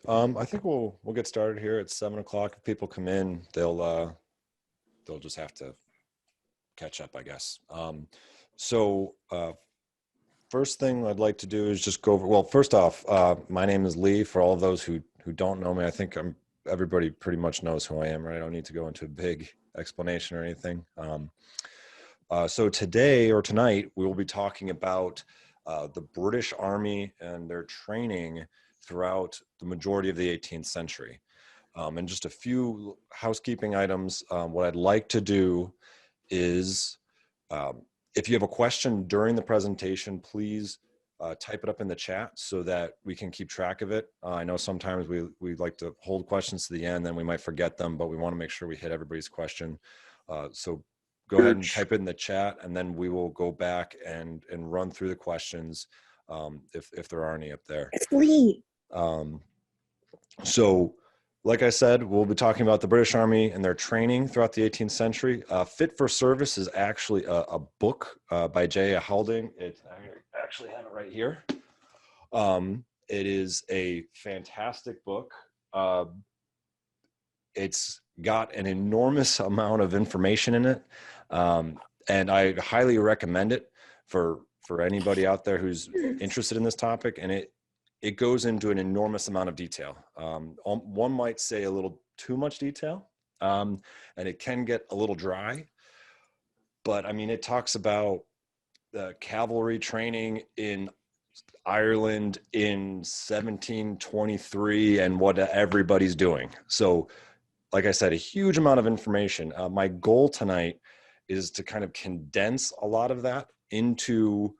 I think we'll get started here at 7 o'clock. If people come in, they'll just have to catch up, I guess. So first thing I'd like to do is just go over. Well, first off, my name is Lee. For all of those who don't know me, I think everybody pretty much knows who I am, right? I don't need to go into a big explanation or anything. So today or tonight, we will be talking about the British Army and their training throughout the majority of the 18th century. And just a few housekeeping items. What I'd like to do is, if you have a question during the presentation, please type it up in the chat so that we can keep track of it. I know sometimes we like to hold questions to the end, then we might forget them, but we want to make sure we hit everybody's question. So go ahead and type it in the chat, and then we will go back and run through the questions if there are any up there. So like I said, we'll be talking about the British Army and their training throughout the 18th century. Fit for Service is actually a book by J. Houlding. I actually have it right here. It is a fantastic book. It's got an enormous amount of information in it, and I highly recommend it for anybody out there who's interested in this topic. And it goes into an enormous amount of detail. One might say a little too much detail, and it can get a little dry. But I mean, it talks about the cavalry training in Ireland in 1723 and what everybody's doing. So, like I said, a huge amount of information. My goal tonight is to kind of condense a lot of that into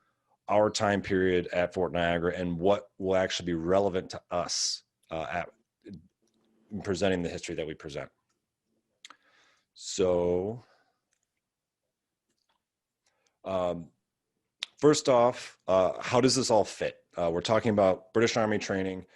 our time period at Fort Niagara and what will actually be relevant to us at presenting the history that we present. So first off, how does this all fit? We're talking about British Army training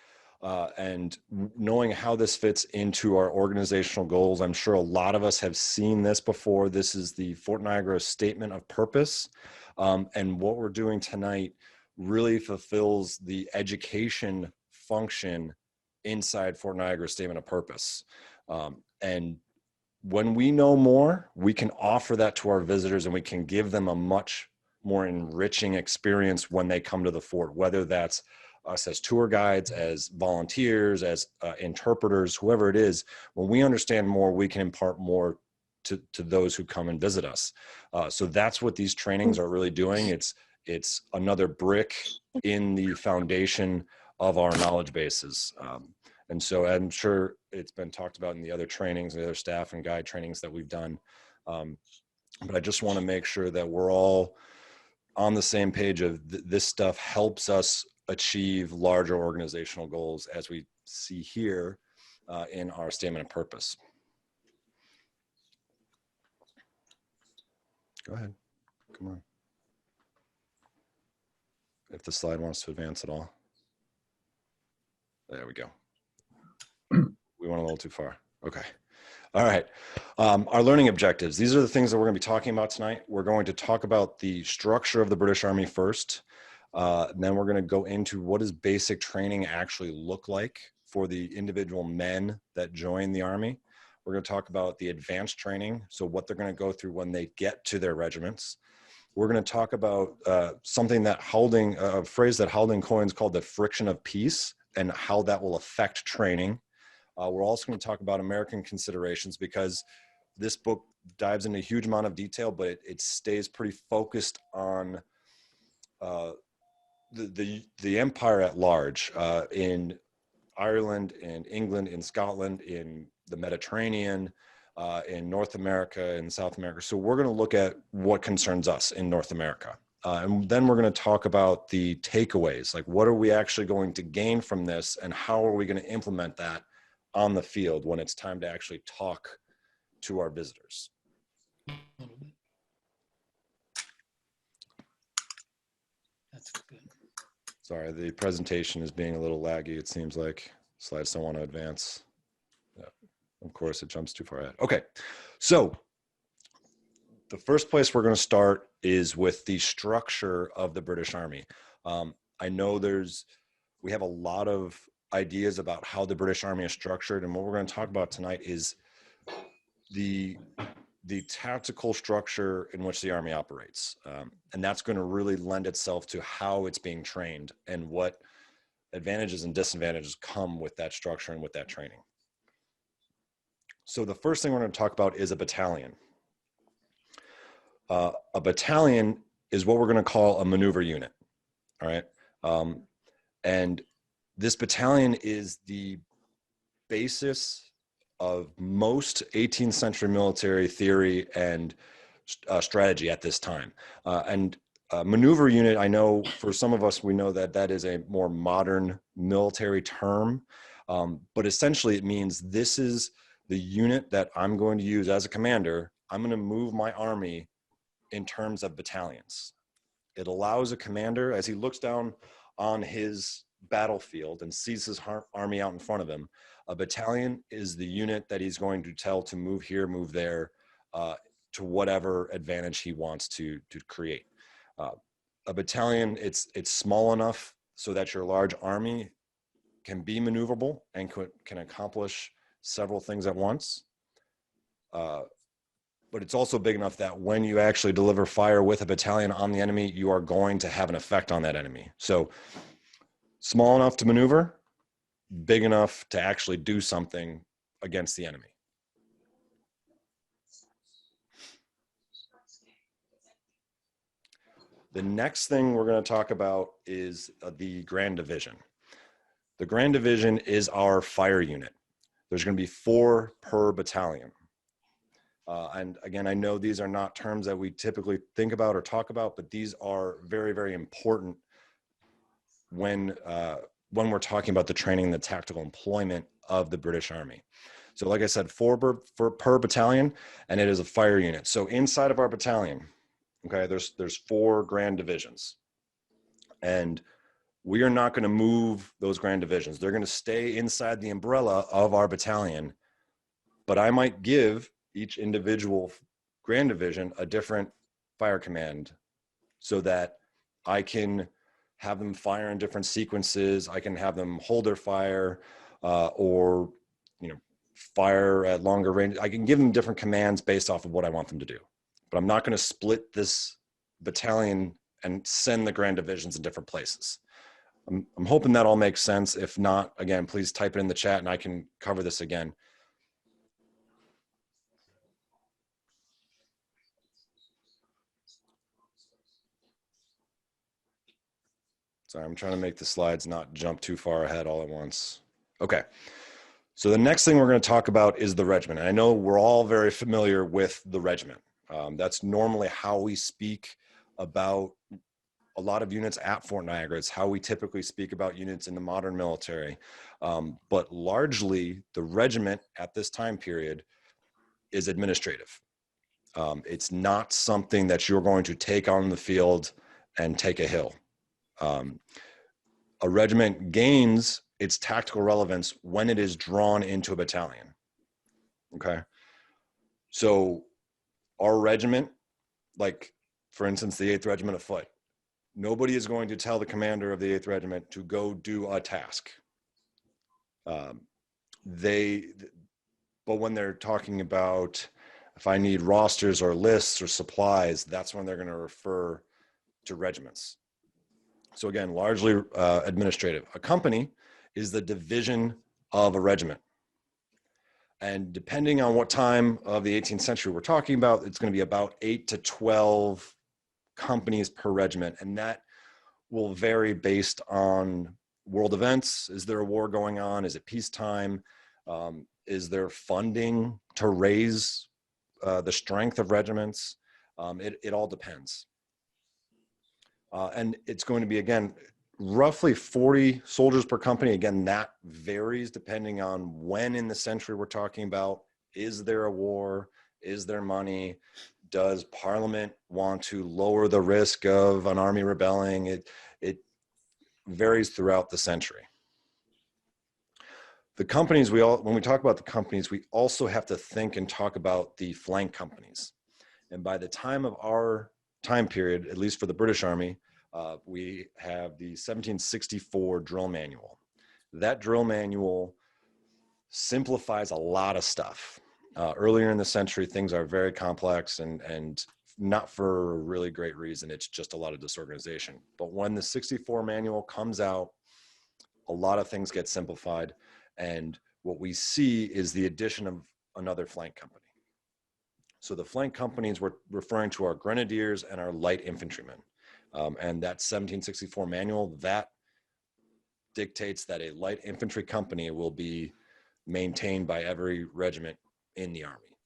and knowing how this fits into our organizational goals. I'm sure a lot of us have seen this before. This is the Fort Niagara Statement of Purpose. And what we're doing tonight really fulfills the education function inside Fort Niagara Statement of Purpose. And when we know more, we can offer that to our visitors and we can give them a much more enriching experience when they come to the fort, whether that's us as tour guides, as volunteers, as interpreters, whoever it is. When we understand more, we can impart more to those who come and visit us. So that's what these trainings are really doing. It's another brick in the foundation of our knowledge bases. And so I'm sure it's been talked about in the other trainings, the other staff and guide trainings that we've done. But I just want to make sure that we're all on the same page of this stuff helps us achieve larger organizational goals, as we see here in our statement of purpose. Go ahead, come on. If the slide wants to advance at all. There we go. We went a little too far. Okay. All right. Our learning objectives. These are the things that we're going to be talking about tonight. We're going to talk about the structure of the British Army first. Then we're going to go into what does basic training actually look like for the individual men that join the Army. We're going to talk about the advanced training, so what they're going to go through when they get to their regiments. We're going to talk about something that Houlding, a phrase that Houlding coins called the friction of peace, and how that will affect training. We're also going to talk about American considerations, because this book dives into a huge amount of detail, but it stays pretty focused on the empire at large, in Ireland, in England, in Scotland, in the Mediterranean, in North America, in South America. So we're going to look at what concerns us in North America. And then we're going to talk about the takeaways, like what are we actually going to gain from this, and how are we going to implement that on the field when it's time to actually talk to our visitors. That's good. Sorry, the presentation is being a little laggy. It seems like slides don't want to advance. Yeah. Of course, it jumps too far ahead. Okay, so the first place we're going to start is with the structure of the British Army. I know we have a lot of ideas about how the British Army is structured. And what we're going to talk about tonight is the tactical structure in which the Army operates. And that's going to really lend itself to how it's being trained and what advantages and disadvantages come with that structure and with that training. So the first thing we're going to talk about is a battalion. A battalion is what we're going to call a maneuver unit. All right. And this battalion is the basis of most 18th century military theory and strategy at this time. And maneuver unit, I know for some of us, we know that that is a more modern military term, but essentially it means this is the unit that I'm going to use as a commander. I'm going to move my army in terms of battalions. It allows a commander, as he looks down on his battlefield and sees his army out in front of him, a battalion is the unit that he's going to tell to move here, move there, to whatever advantage he wants to create. A battalion, it's small enough so that your large army can be maneuverable and can accomplish several things at once. But it's also big enough that when you actually deliver fire with a battalion on the enemy, you are going to have an effect on that enemy. So small enough to maneuver, big enough to actually do something against the enemy. The next thing we're going to talk about is the Grand Division. The Grand Division is our fire unit. There's going to be 4 per battalion. And again, I know these are not terms that we typically think about or talk about, but these are very, very important when we're talking about the training and the tactical employment of the British Army. So like I said, 4 per battalion, and it is a fire unit. So inside of our battalion, okay, there's 4 grand divisions. And we are not going to move those grand divisions. They're going to stay inside the umbrella of our battalion, but I might give each individual grand division a different fire command so that I can have them fire in different sequences. I can have them hold their fire or, fire at longer range. I can give them different commands based off of what I want them to do, but I'm not going to split this battalion and send the grand divisions in different places. I'm hoping that all makes sense. If not, again, please type it in the chat and I can cover this again. Sorry, I'm trying to make the slides not jump too far ahead all at once. Okay. So the next thing we're going to talk about is the regiment. And I know we're all very familiar with the regiment. That's normally how we speak about a lot of units at Fort Niagara. It's how we typically speak about units in the modern military. But largely, the regiment at this time period is administrative. It's not something that you're going to take on the field and take a hill. A regiment gains its tactical relevance when it is drawn into a battalion. Okay. So our regiment, like for instance, the 8th Regiment of Foot, nobody is going to tell the commander of the 8th Regiment to go do a task. But when they're talking about if I need rosters or lists or supplies, that's when they're going to refer to regiments. So again, largely administrative. A company is the division of a regiment. And depending on what time of the 18th century we're talking about, it's going to be about 8 to 12 companies per regiment. And that will vary based on world events. Is there a war going on? Is it peacetime? Is there funding to raise the strength of regiments? It all depends. And it's going to be, again, roughly 40 soldiers per company. Again, that varies depending on when in the century we're talking about. Is there a war? Is there money? Does Parliament want to lower the risk of an army rebelling? It varies throughout the century. The companies, when we talk about the companies, we also have to think and talk about the flank companies. And by the time of our time period, at least for the British Army, we have the 1764 drill manual. that drill manual simplifies a lot of stuff. Earlier in the century, things are very complex and not for a really great reason. It's just a lot of disorganization. But when the 64 manual comes out, a lot of things get simplified. And what we see is the addition of another flank company. So the flank companies, we're referring to our grenadiers and our light infantrymen. And that 1764 manual, that dictates that a light infantry company will be maintained by every regiment in the Army,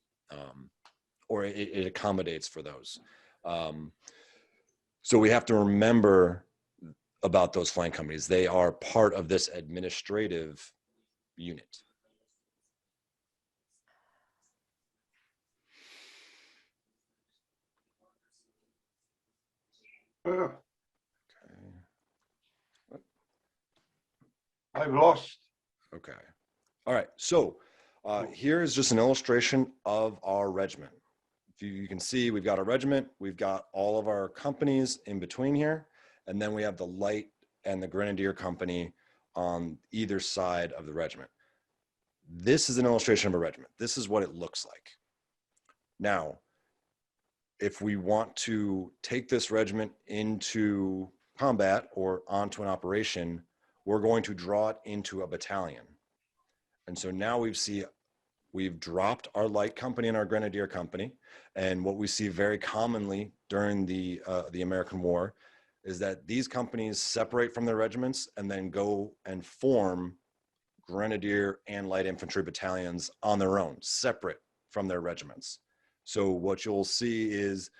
or it accommodates for those. So we have to remember about those flank companies. They are part of this administrative unit. Uh, Okay. I'm lost. Okay. All right. So here is just an illustration of our regiment. If you can see, we've got a regiment, we've got all of our companies in between here, and then we have the light and the grenadier company on either side of the regiment. This is an illustration of a regiment. This is what it looks like. Now, if we want to take this regiment into combat or onto an operation, we're going to draw it into a battalion. And so now we've dropped our light company and our grenadier company. And what we see very commonly during the American War is that these companies separate from their regiments and then go and form grenadier and light infantry battalions on their own, separate from their regiments. So what you'll see is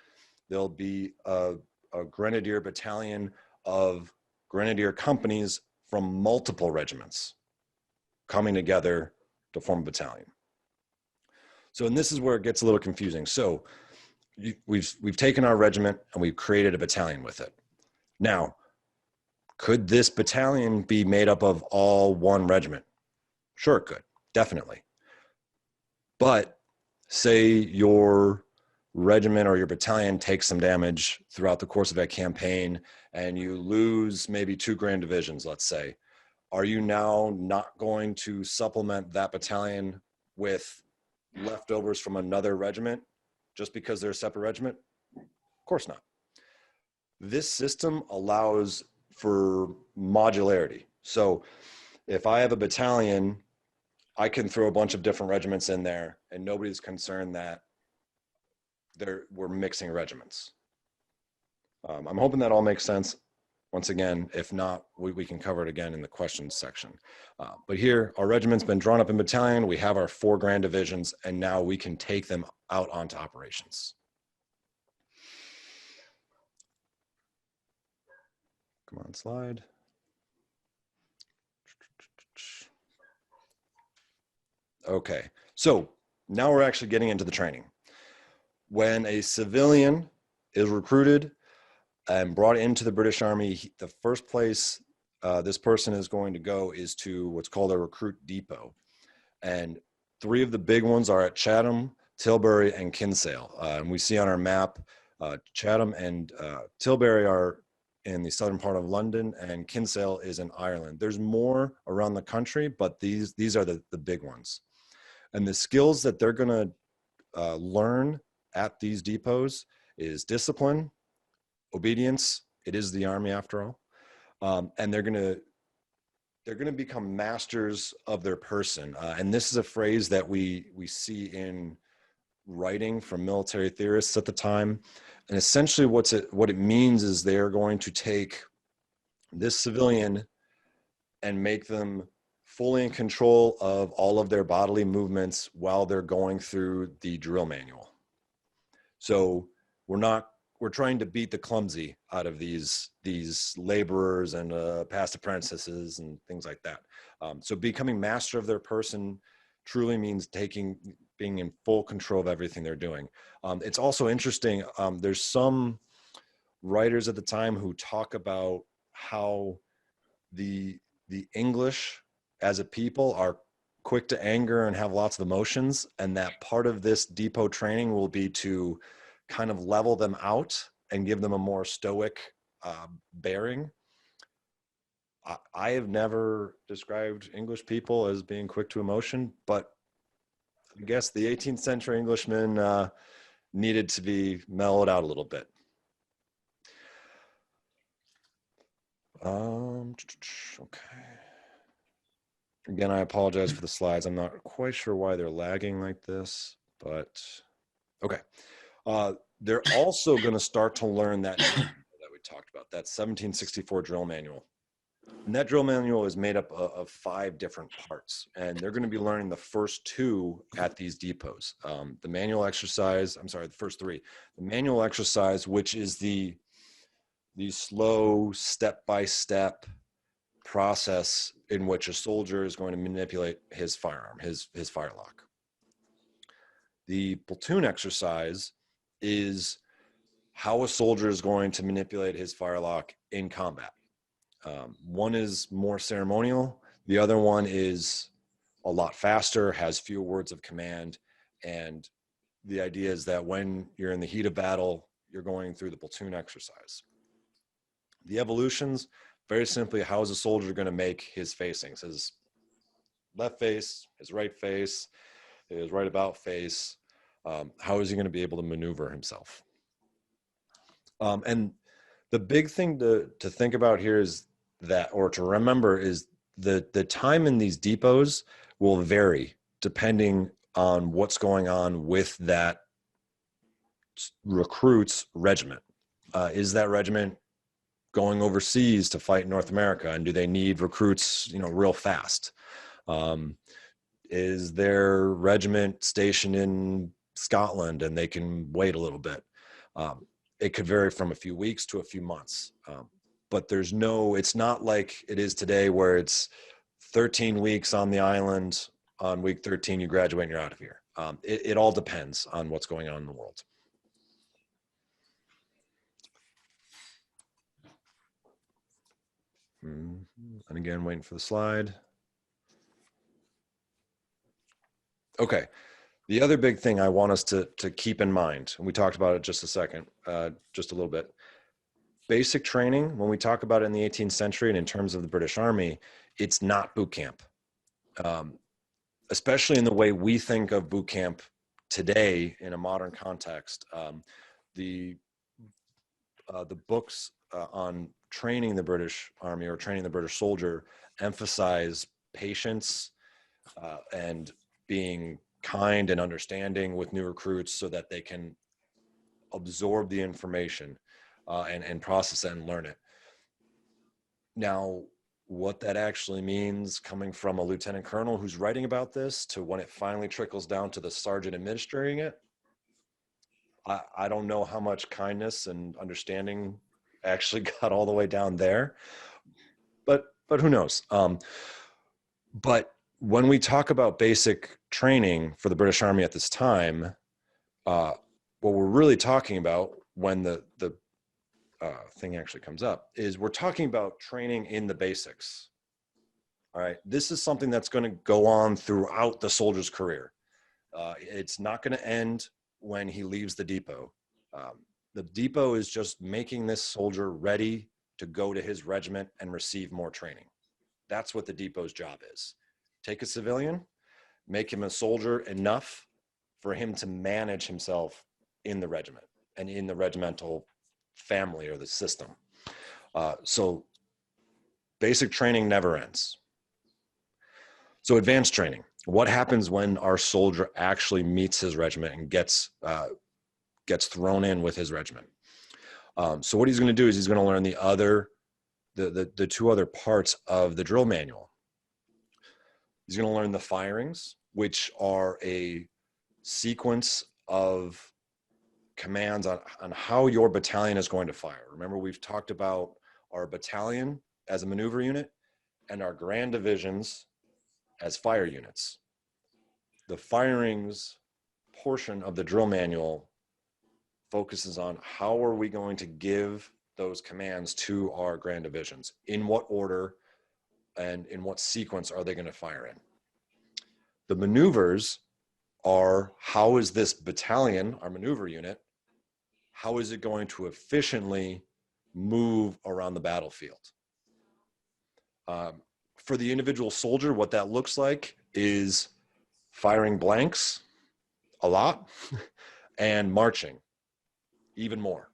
there'll be a grenadier battalion of grenadier companies from multiple regiments coming together to form a battalion. So, and this is where it gets a little confusing. So we've taken our regiment and we've created a battalion with it. Now, could this battalion be made up of all one regiment? Sure, it could, definitely. But say your regiment or your battalion takes some damage throughout the course of that campaign and you lose maybe 2 grand divisions, let's say. Are you now not going to supplement that battalion with leftovers from another regiment just because they're a separate regiment? Of course not. This system allows for modularity. So if I have a battalion, I can throw a bunch of different regiments in there and nobody's concerned that we're mixing regiments. I'm hoping that all makes sense. Once again, if not, we can cover it again in the questions section. But here, our regiment's been drawn up in battalion. We have our 4 grand divisions, and now we can take them out onto operations. Come on, slide. Okay, so now we're actually getting into the training. When a civilian is recruited and brought into the British Army, the first place this person is going to go is to what's called a recruit depot. And 3 of the big ones are at Chatham, Tilbury, and Kinsale. And we see on our map, Chatham and Tilbury are in the southern part of London, and Kinsale is in Ireland. There's more around the country, but these are the big ones. And the skills that they're going to learn at these depots is discipline, obedience. It is the Army after all. And they're going to become masters of their person. And this is a phrase that we see in writing from military theorists at the time. And essentially what it means is they're going to take this civilian and make them fully in control of all of their bodily movements while they're going through the drill manual. So we're trying to beat the clumsy out of these laborers and past apprentices and things like that. So becoming master of their person truly means being in full control of everything they're doing. It's also interesting. There's some writers at the time who talk about how the English as a people are quick to anger and have lots of emotions, and that part of this depot training will be to kind of level them out and give them a more stoic bearing. I have never described English people as being quick to emotion, but I guess the 18th century Englishman needed to be mellowed out a little bit. Okay. Again, I apologize for the slides. I'm not quite sure why they're lagging like this, but okay. They're also going to start to learn that that we talked about, that 1764 drill manual. And that drill manual is made up of 5 different parts, and they're going to be learning the first 2 at these depots. The manual exercise, I'm sorry, the first 3. The manual exercise, which is the slow step-by-step process in which a soldier is going to manipulate his firearm, his firelock. The platoon exercise is how a soldier is going to manipulate his firelock in combat. One is more ceremonial. The other one is a lot faster, has fewer words of command. And the idea is that when you're in the heat of battle, you're going through the platoon exercise. The evolutions, very simply, how is a soldier going to make his facings? His left face, his right face, his right about face. How is he going to be able to maneuver himself? And the big thing to think about here is that, or to remember, is the time in these depots will vary depending on what's going on with that recruit's regiment. Is that regiment going overseas to fight in North America, and do they need recruits, real fast? Is their regiment stationed in Scotland and they can wait a little bit? It could vary from a few weeks to a few months. But it's not like it is today where it's 13 weeks on the island. On week 13, you graduate and you're out of here. It all depends on what's going on in the world. And again, waiting for the slide. Okay. The other big thing I want us to keep in mind, and we talked about it just a little bit. Basic training, when we talk about it in the 18th century and in terms of the British Army, it's not boot camp. Especially in the way we think of boot camp today in a modern context. The books on training the British Army or training the British soldier emphasize patience and being kind and understanding with new recruits so that they can absorb the information and process it and learn it. Now, what that actually means, coming from a lieutenant colonel who's writing about this to when it finally trickles down to the sergeant administering it, I don't know how much kindness and understanding actually got all the way down there, but who knows? But when we talk about basic training for the British Army at this time, what we're really talking about when the thing actually comes up is we're talking about training in the basics. All right. This is something that's going to go on throughout the soldier's career. It's not going to end when he leaves the depot. The depot is just making this soldier ready to go to his regiment and receive more training. That's what the depot's job is. Take a civilian, make him a soldier enough for him to manage himself in the regiment and in the regimental family or the system. So basic training never ends. So advanced training, what happens when our soldier actually meets his regiment and gets thrown in with his regiment? So what he's going to do is he's going to learn the 2 other parts of the drill manual. He's going to learn the firings, which are a sequence of commands on how your battalion is going to fire. Remember, we've talked about our battalion as a maneuver unit and our grand divisions as fire units. The firings portion of the drill manual focuses on how are we going to give those commands to our grand divisions, in what order and in what sequence are they going to fire in. The maneuvers are how is this battalion, our maneuver unit, how is it going to efficiently move around the battlefield? For the individual soldier, what that looks like is firing blanks a lot and marching even more.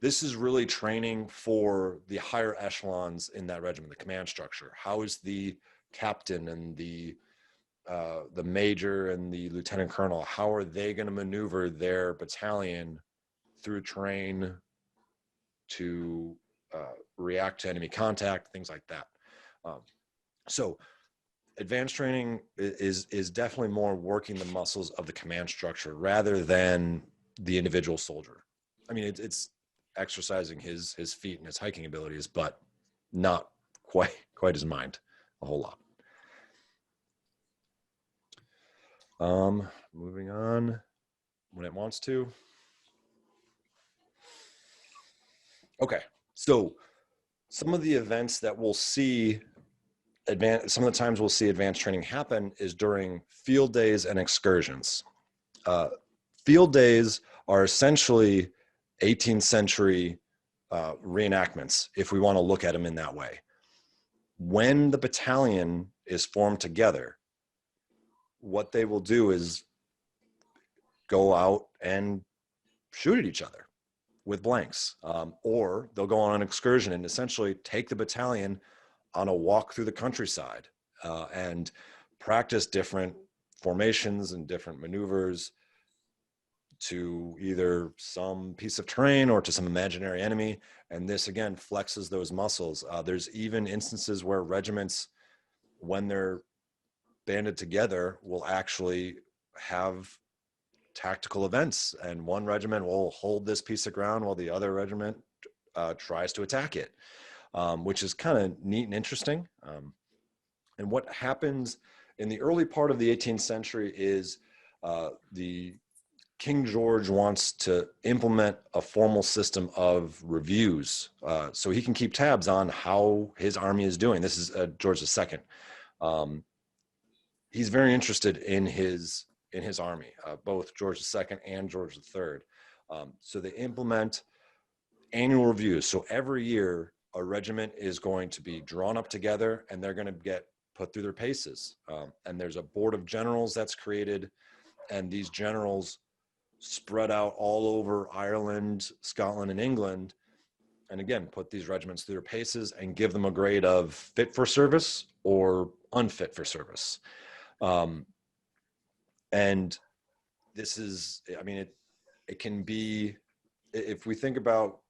This is really training for the higher echelons in that regiment, the command structure. How is the captain and the major and the lieutenant colonel, how are they going to maneuver their battalion through terrain to react to enemy contact, things like that. So advanced training is definitely more working the muscles of the command structure rather than the individual soldier. I mean, it's exercising his feet and his hiking abilities, but not quite his mind a whole lot. Moving on when it wants to. Okay, so some of the events that we'll see some of the times we'll see advanced training happen is during field days and excursions. Field days are essentially 18th century reenactments, if we want to look at them in that way. When the battalion is formed together, what they will do is go out and shoot at each other with blanks, or they'll go on an excursion and essentially take the battalion on a walk through the countryside and practice different formations and different maneuvers to either some piece of terrain or to some imaginary enemy. And this again flexes those muscles. There's even instances where regiments, when they're banded together, will actually have tactical events, and one regiment will hold this piece of ground while the other regiment tries to attack it, which is kind of neat and interesting. And what happens in the early part of the 18th century is the King George wants to implement a formal system of reviews so he can keep tabs on how his army is doing. This is George II. He's very interested in his army, both George II and George III. So they implement annual reviews. So every year, a regiment is going to be drawn up together and they're going to get put through their paces. And there's a board of generals that's created, and these generals spread out all over Ireland, Scotland, and England, and again, put these regiments through their paces and give them a grade of fit for service or unfit for service. And this is, I mean, it can be, if we think about,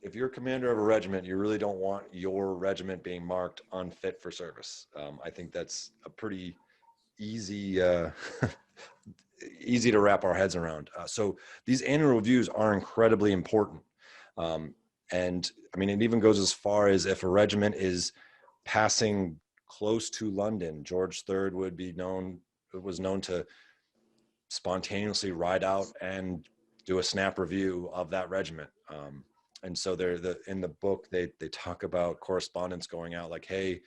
if you're a commander of a regiment, you really don't want your regiment being marked unfit for service. I think that's a pretty easy, easy to wrap our heads around. So these annual reviews are incredibly important. And I mean, it even goes as far as if a regiment is passing close to London, George III was known to spontaneously ride out and do a snap review of that regiment. And so in the book, they talk about correspondence going out like, hey,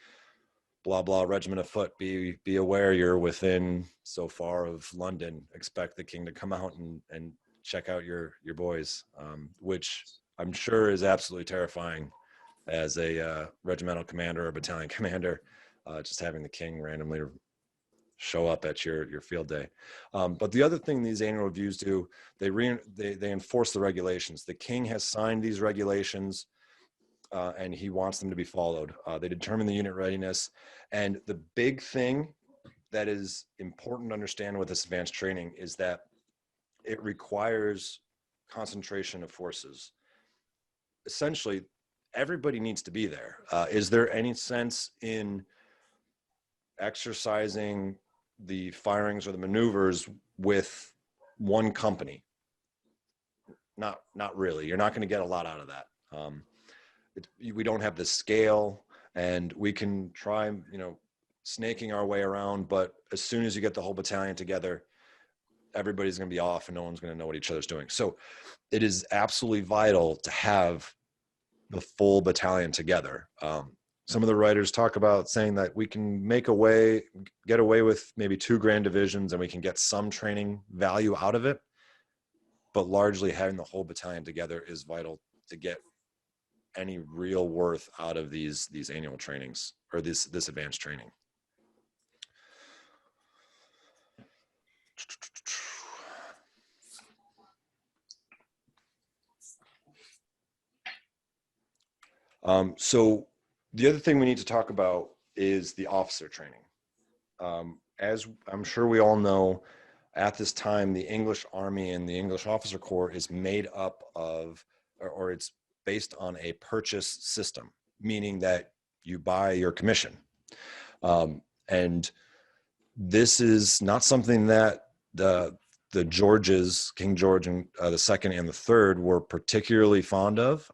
blah, blah, regiment of foot, be aware you're within so far of London. Expect the king to come out and check out your boys, which I'm sure is absolutely terrifying as a regimental commander or battalion commander, just having the king randomly show up at your field day. But the other thing these annual reviews do, they enforce the regulations. The king has signed these regulations and he wants them to be followed. They determine the unit readiness. And the big thing that is important to understand with this advanced training is that it requires concentration of forces. Essentially, everybody needs to be there. Is there any sense in exercising the firings or the maneuvers with one company? Not really. You're not going to get a lot out of that. We don't have the scale, and we can try, snaking our way around, but as soon as you get the whole battalion together, everybody's going to be off and no one's going to know what each other's doing. So it is absolutely vital to have the full battalion together. Some of the writers talk about saying that we can get away with maybe 2 grand divisions and we can get some training value out of it, but largely having the whole battalion together is vital to get any real worth out of these annual trainings or this advanced training. So the other thing we need to talk about is the officer training. As I'm sure we all know, at this time, the English Army and the English Officer Corps is made up of, or it's based on a purchase system, meaning that you buy your commission. And this is not something that the Georges, King George and the second and the third, were particularly fond of.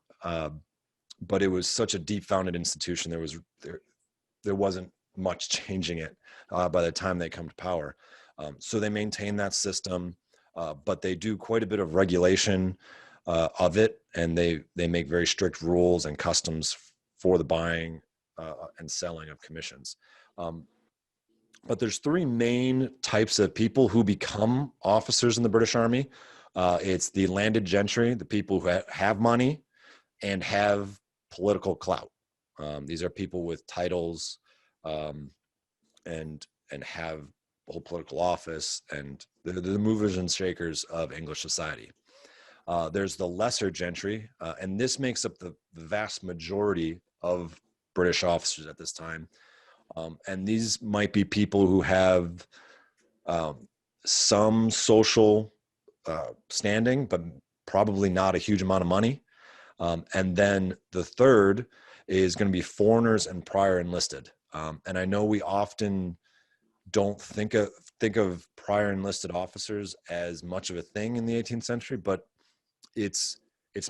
But it was such a deep-founded institution. There wasn't much changing it by the time they come to power. So they maintain that system, but they do quite a bit of regulation of it, and they make very strict rules and customs for the buying and selling of commissions. But there's three main types of people who become officers in the British Army. It's the landed gentry, the people who have money and have political clout. These are people with titles and have whole political office, and they're the movers and shakers of English society. There's the lesser gentry, and this makes up the vast majority of British officers at this time. And these might be people who have some social standing, but probably not a huge amount of money. And then the third is going to be foreigners and prior enlisted. And I know we often don't think of prior enlisted officers as much of a thing in the 18th century, but it's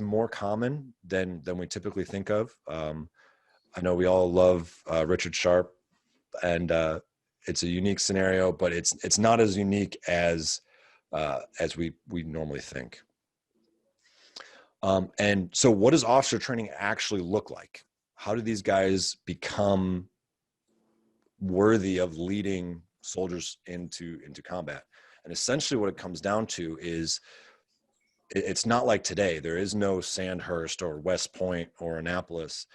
more common than we typically think of. I know we all love Richard Sharp, and it's a unique scenario, but it's not as unique as we normally think. And so what does officer training actually look like? How do these guys become worthy of leading soldiers into combat? And essentially what it comes down to is it's not like today. There is no Sandhurst or West Point or Annapolis.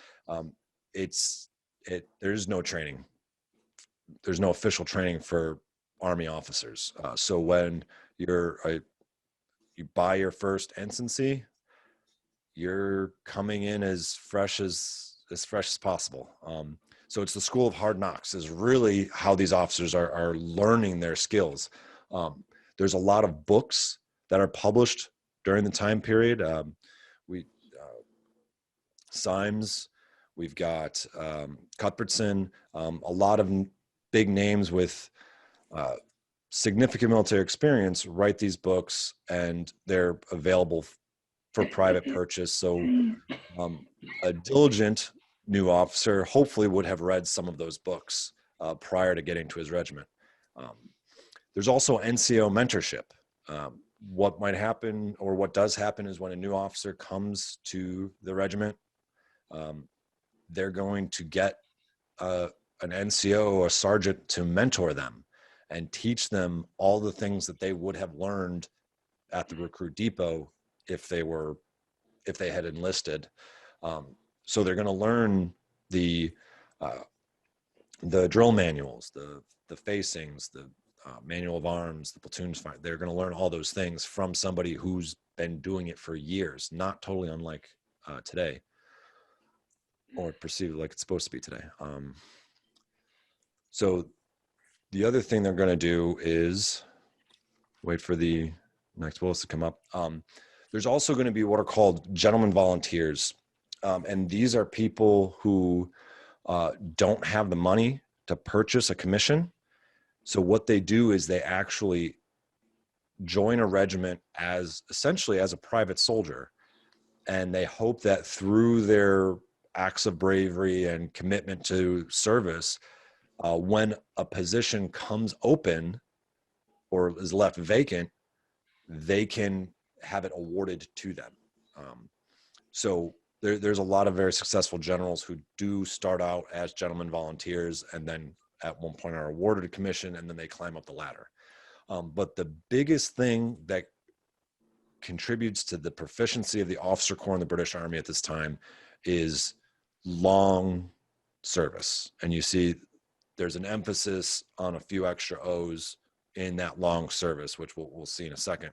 There's no training. There's no official training for Army officers. So when you buy your first ensigncy, you're coming in as fresh as possible. So it's the school of hard knocks is really how these officers are learning their skills. There's a lot of books that are published during the time period. Symes, we've got Cuthbertson, a lot of big names with significant military experience write these books, and they're available for private purchase. So a diligent new officer hopefully would have read some of those books prior to getting to his regiment. There's also NCO mentorship. What might happen, or what does happen, is when a new officer comes to the regiment, they're going to get an NCO or a sergeant to mentor them and teach them all the things that they would have learned at the recruit depot if they had enlisted. So they're going to learn the drill manuals, the facings, the manual of arms, the platoons. They're going to learn all those things from somebody who's been doing it for years, not totally unlike today, or perceived like it's supposed to be today. So the other thing they're going to do is wait for the next bullets to come up. There's also going to be what are called gentlemen volunteers. And these are people who don't have the money to purchase a commission. So what they do is they actually join a regiment essentially as a private soldier. And they hope that through their acts of bravery and commitment to service, when a position comes open or is left vacant, they can have it awarded to them. So there's a lot of very successful generals who do start out as gentlemen volunteers and then at one point are awarded a commission, and then they climb up the ladder. But the biggest thing that contributes to the proficiency of the officer corps in the British Army at this time is long service. And you see there's an emphasis on a few extra O's in that long service, which we'll see in a second.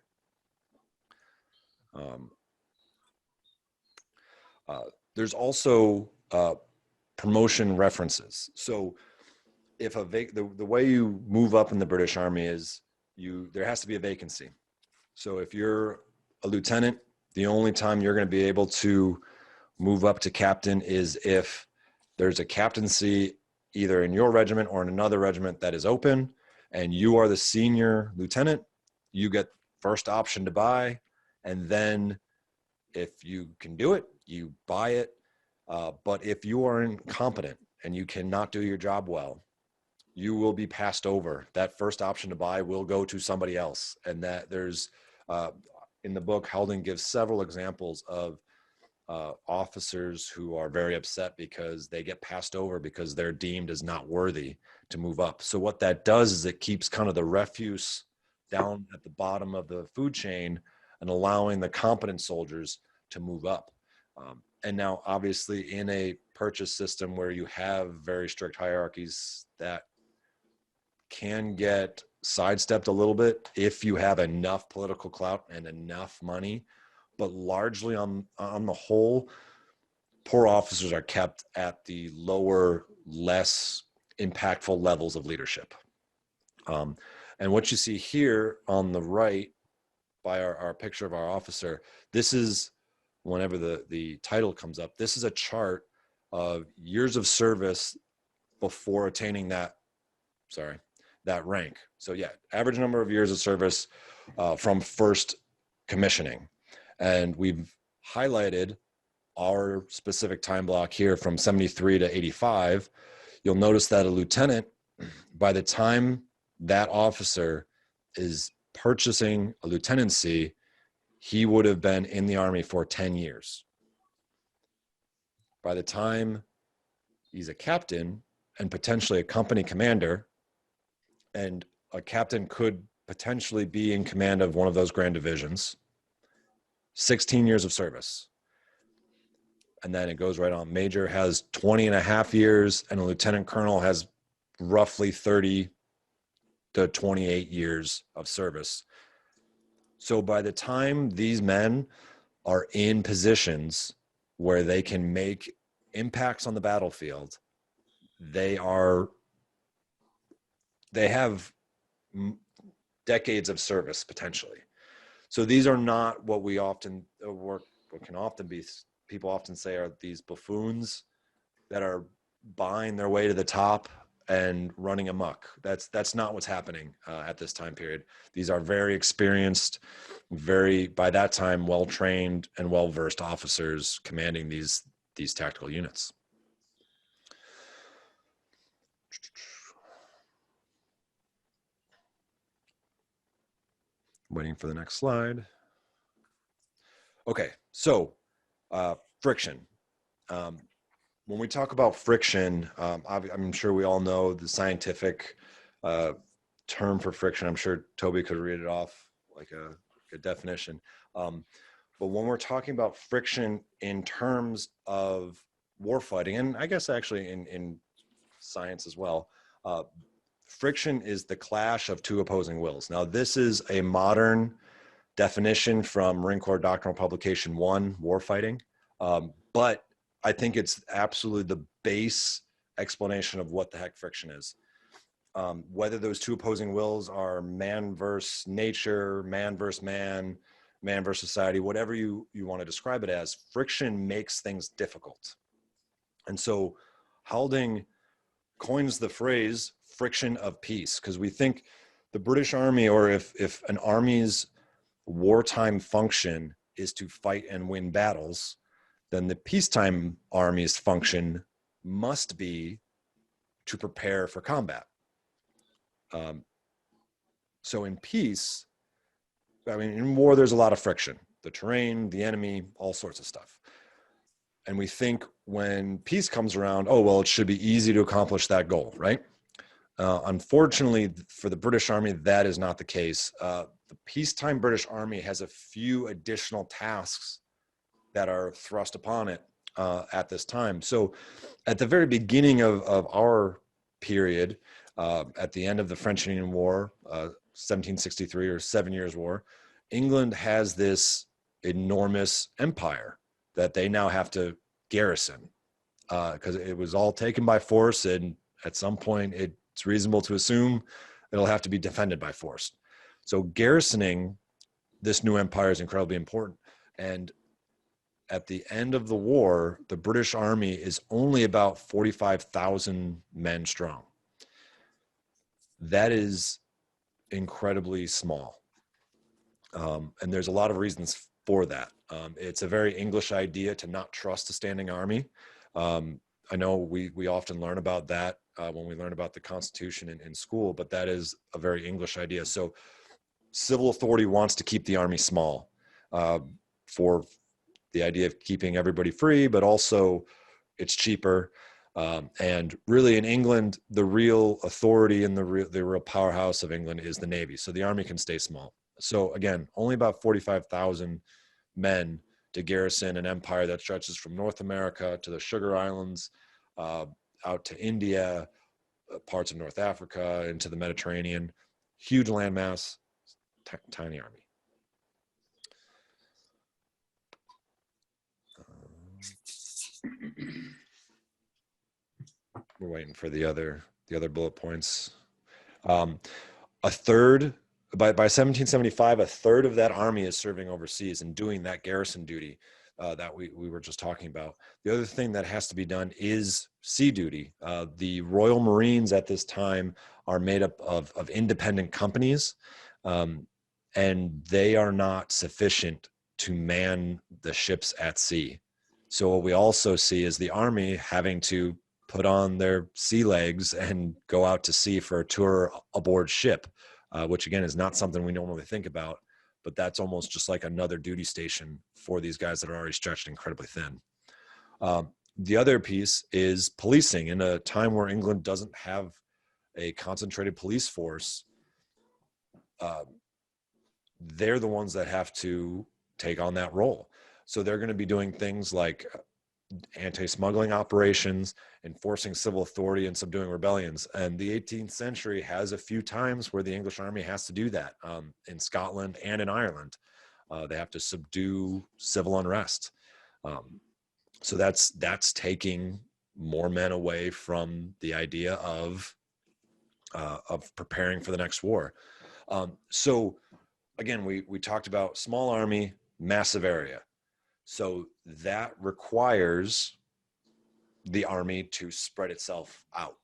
There's also promotion references. So if the way you move up in the British Army is there has to be a vacancy. So if you're a lieutenant, the only time you're going to be able to move up to captain is if there's a captaincy either in your regiment or in another regiment that is open, and you are the senior lieutenant, you get first option to buy. And then if you can do it, you buy it. But if you are incompetent and you cannot do your job well, you will be passed over. That first option to buy will go to somebody else. And that there's, in the book, Houlding gives several examples of officers who are very upset because they get passed over because they're deemed as not worthy to move up. So what that does is it keeps kind of the refuse down at the bottom of the food chain and allowing the competent soldiers to move up. And now, obviously, in a purchase system where you have very strict hierarchies, that can get sidestepped a little bit if you have enough political clout and enough money. But largely on the whole, poor officers are kept at the lower, less impactful levels of leadership. And what you see here on the right by our picture of our officer, this is, whenever the title comes up, this is a chart of years of service before attaining that rank. So yeah, average number of years of service from first commissioning. And we've highlighted our specific time block here from 73 to 85. You'll notice that a lieutenant, by the time that officer is purchasing a lieutenancy, he would have been in the Army for 10 years. By the time he's a captain and potentially a company commander, and a captain could potentially be in command of one of those grand divisions, 16 years of service. And then it goes right on. Major has 20 and a half years, and a lieutenant colonel has roughly 30 to 28 years of service. So by the time these men are in positions where they can make impacts on the battlefield, they have decades of service potentially. So these are not what we often what can often be, people often say are these buffoons that are buying their way to the top and running amok. That's not what's happening at this time period. These are very experienced, by that time, well-trained and well-versed officers commanding these tactical units. Waiting for the next slide. Okay, so friction. When we talk about friction, I'm sure we all know the scientific term for friction. I'm sure Toby could read it off like a definition. But when we're talking about friction in terms of warfighting, and I guess actually in science as well, friction is the clash of two opposing wills. Now, this is a modern definition from Marine Corps Doctrinal Publication 1, Warfighting. But I think it's absolutely the base explanation of what the heck friction is. Whether those two opposing wills are man versus nature, man versus man, man versus society, whatever you want to describe it as, friction makes things difficult. And so Houlding coins the phrase friction of peace, because we think the British Army, or if an army's wartime function is to fight and win battles, then the peacetime army's function must be to prepare for combat. So in peace, I mean, in war, there's a lot of friction, the terrain, the enemy, all sorts of stuff. And we think when peace comes around, oh, well, it should be easy to accomplish that goal, right? Unfortunately, for the British Army, that is not the case. The peacetime British Army has a few additional tasks that are thrust upon it at this time. So at the very beginning of our period, at the end of the French and Indian War, 1763 or 7 Years' War, England has this enormous empire that they now have to garrison because it was all taken by force, and at some point it's reasonable to assume it'll have to be defended by force. So garrisoning this new empire is incredibly important. And at the end of the war, the British Army is only about 45,000 men strong. That is incredibly small. And there's a lot of reasons for that. It's a very English idea to not trust a standing army. I know we often learn about that when we learn about the Constitution in school, but that is a very English idea. So civil authority wants to keep the army small for the idea of keeping everybody free, but also it's cheaper. And really in England, the real authority and the real powerhouse of England is the Navy. So the army can stay small. So again, only about 45,000 men to garrison an empire that stretches from North America to the Sugar Islands, out to India, parts of North Africa, into the Mediterranean. Huge landmass, tiny army. We're waiting for the other bullet points. A third, by 1775, a third of that army is serving overseas and doing that garrison duty that we were just talking about. The other thing that has to be done is sea duty. The Royal Marines at this time are made up of independent companies, and they are not sufficient to man the ships at sea. So what we also see is the Army having to put on their sea legs and go out to sea for a tour aboard ship, which again is not something we normally think about, but that's almost just like another duty station for these guys that are already stretched incredibly thin. The other piece is policing. In a time where England doesn't have a concentrated police force, they're the ones that have to take on that role. So they're going to be doing things like anti-smuggling operations, enforcing civil authority, and subduing rebellions. And the 18th century has a few times where the English army has to do that in Scotland and in Ireland. They have to subdue civil unrest. So that's taking more men away from the idea of preparing for the next war. So again, we talked about small army, massive area. So that requires the army to spread itself out.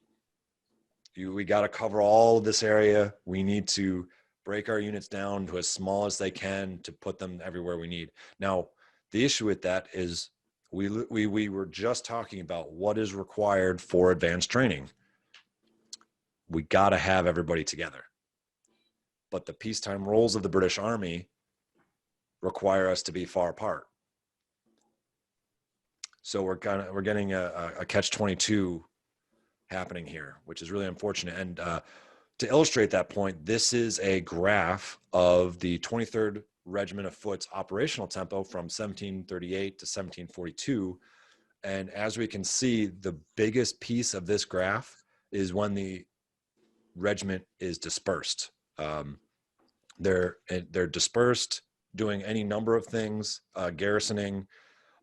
We got to cover all of this area. We need to break our units down to as small as they can to put them everywhere we need. Now, the issue with that is we were just talking about what is required for advanced training. We got to have everybody together. But the peacetime roles of the British Army require us to be far apart. So we're getting a catch-22 happening here, which is really unfortunate. And to illustrate that point, this is a graph of the 23rd Regiment of Foot's operational tempo from 1738 to 1742. And as we can see, the biggest piece of this graph is when the regiment is dispersed. They're dispersed, doing any number of things, garrisoning,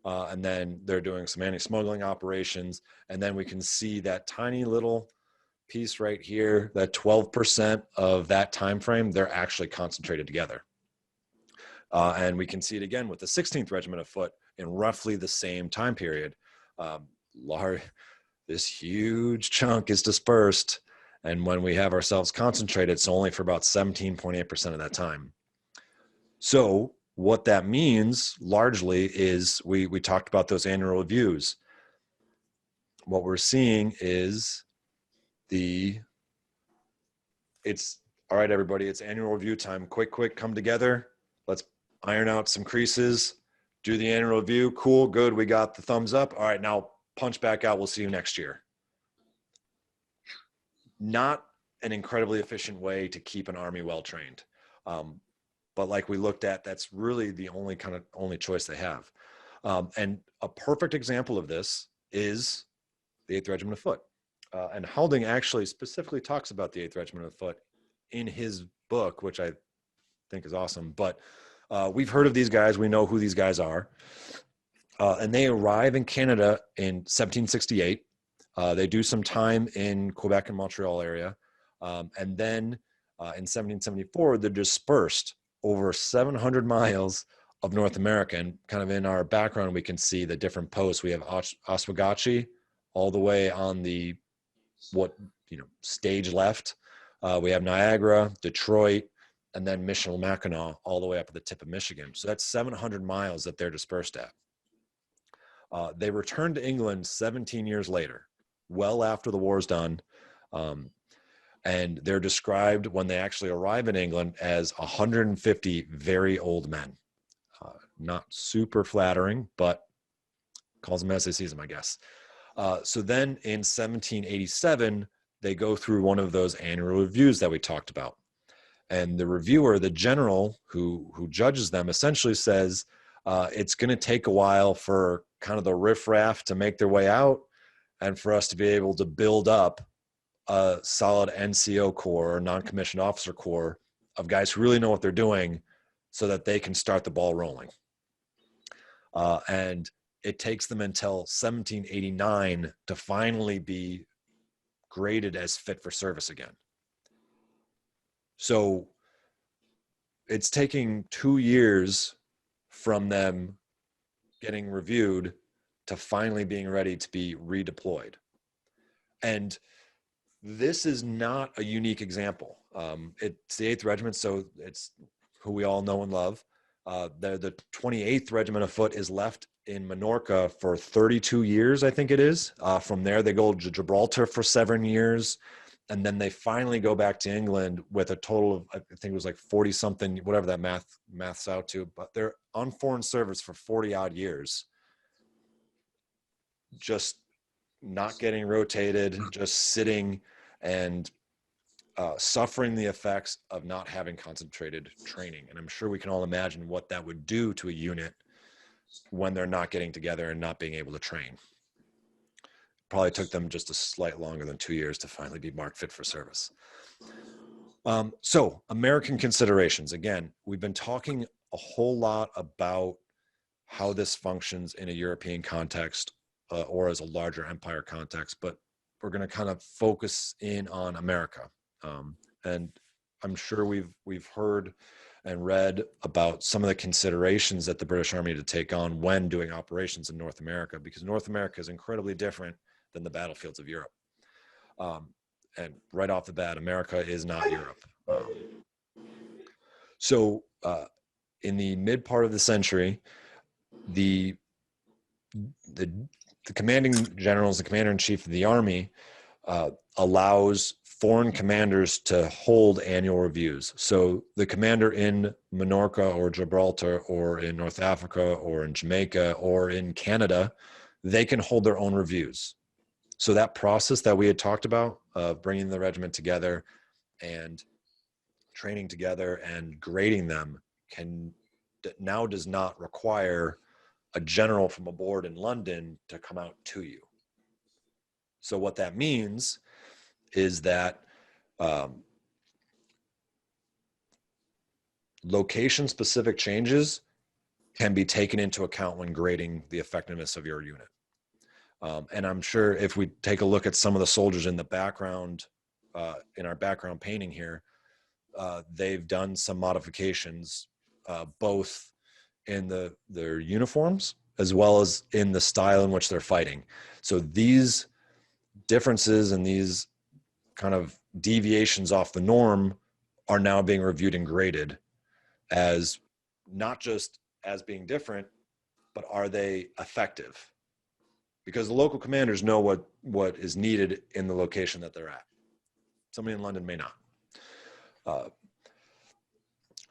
and then they're doing some anti-smuggling operations. And then we can see that tiny little piece right here, that 12% of that time frame, they're actually concentrated together. And we can see it again with the 16th Regiment of Foot in roughly the same time period. This huge chunk is dispersed. And when we have ourselves concentrated, it's only for about 17.8% of that time. So what that means largely is we talked about those annual reviews. What we're seeing is it's all right, everybody, it's annual review time. Quick, come together. Let's iron out some creases, do the annual review. Cool, good. We got the thumbs up. All right, now punch back out. We'll see you next year. Not an incredibly efficient way to keep an army well-trained. But like we looked at, that's really the only choice they have. And a perfect example of this is the 8th Regiment of Foot. And Houlding actually specifically talks about the 8th Regiment of Foot in his book, which I think is awesome. But we've heard of these guys. We know who these guys are. And they arrive in Canada in 1768. They do some time in Quebec and Montreal area. And then in 1774, they're dispersed over 700 miles of North America. And kind of in our background, we can see the different posts. We have Oswegatchie all the way on the stage left. We have Niagara, Detroit, and then Michilimackinac all the way up at the tip of Michigan. So that's 700 miles that they're dispersed at. They returned to England 17 years later, well after the war's done. And they're described when they actually arrive in England as 150 very old men. Not super flattering, but calls them as they sees them, I guess. So then in 1787, they go through one of those annual reviews that we talked about. And the reviewer, the general who judges them, essentially says, it's going to take a while for kind of the riffraff to make their way out and for us to be able to build up a solid NCO corps or non-commissioned officer corps of guys who really know what they're doing so that they can start the ball rolling. And it takes them until 1789 to finally be graded as fit for service again. So it's taking 2 years from them getting reviewed to finally being ready to be redeployed. And this is not a unique example. It's the 8th Regiment, so it's who we all know and love. The 28th Regiment of Foot is left in Minorca for 32 years, I think it is. From there, they go to Gibraltar for 7 years. And then they finally go back to England with a total of, I think it was like 40 something, whatever that maths out to, but they're on foreign service for 40 odd years. Just not getting rotated, just sitting and suffering the effects of not having concentrated training. And I'm sure we can all imagine what that would do to a unit when they're not getting together and not being able to train. Probably took them just a slight longer than 2 years to finally be marked fit for service. So American considerations. Again, we've been talking a whole lot about how this functions in a European context or as a larger empire context, but we're going to kind of focus in on America. And I'm sure we've heard and read about some of the considerations that the British Army had to take on when doing operations in North America, because North America is incredibly different than the battlefields of Europe. And right off the bat, America is not Europe. So in the mid part of the century, the commanding generals, the commander-in-chief of the army, allows foreign commanders to hold annual reviews. So the commander in Minorca or Gibraltar or in North Africa or in Jamaica or in Canada, they can hold their own reviews. So that process that we had talked about of bringing the regiment together and training together and grading them now does not require a general from a board in London to come out to you. So what that means is that location-specific changes can be taken into account when grading the effectiveness of your unit. And I'm sure if we take a look at some of the soldiers in the background, in our background painting here, they've done some modifications, both in their uniforms as well as in the style in which they're fighting. So these differences and these kind of deviations off the norm are now being reviewed and graded as not just as being different, but are they effective? Because the local commanders know what is needed in the location that they're at. Somebody in London may not.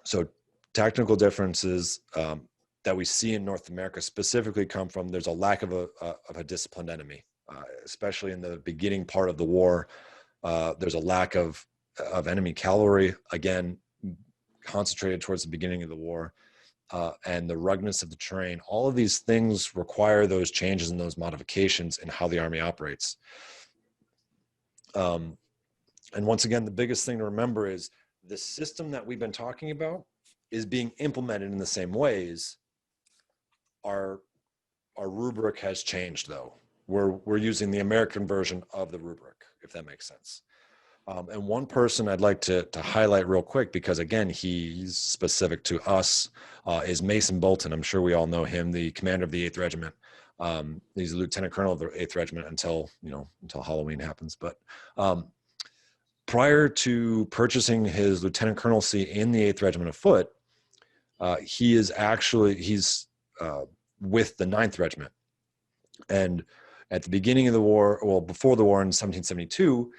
So technical differences that we see in North America specifically come from there's a lack of a disciplined enemy, especially in the beginning part of the war. There's a lack of enemy cavalry, again, concentrated towards the beginning of the war. and the ruggedness of the terrain. All of these things require those changes and those modifications in how the Army operates. And once again, the biggest thing to remember is the system that we've been talking about is being implemented in the same ways. Our rubric has changed, though. We're using the American version of the rubric, if that makes sense. And one person I'd like to highlight real quick, because again, he's specific to us, is Mason Bolton. I'm sure we all know him, the commander of the 8th Regiment. He's a lieutenant colonel of the 8th Regiment until Halloween happens. But prior to purchasing his lieutenant colonelcy in the 8th Regiment of Foot, he's with the 9th Regiment. And at the beginning of the war, well, before the war in 1772,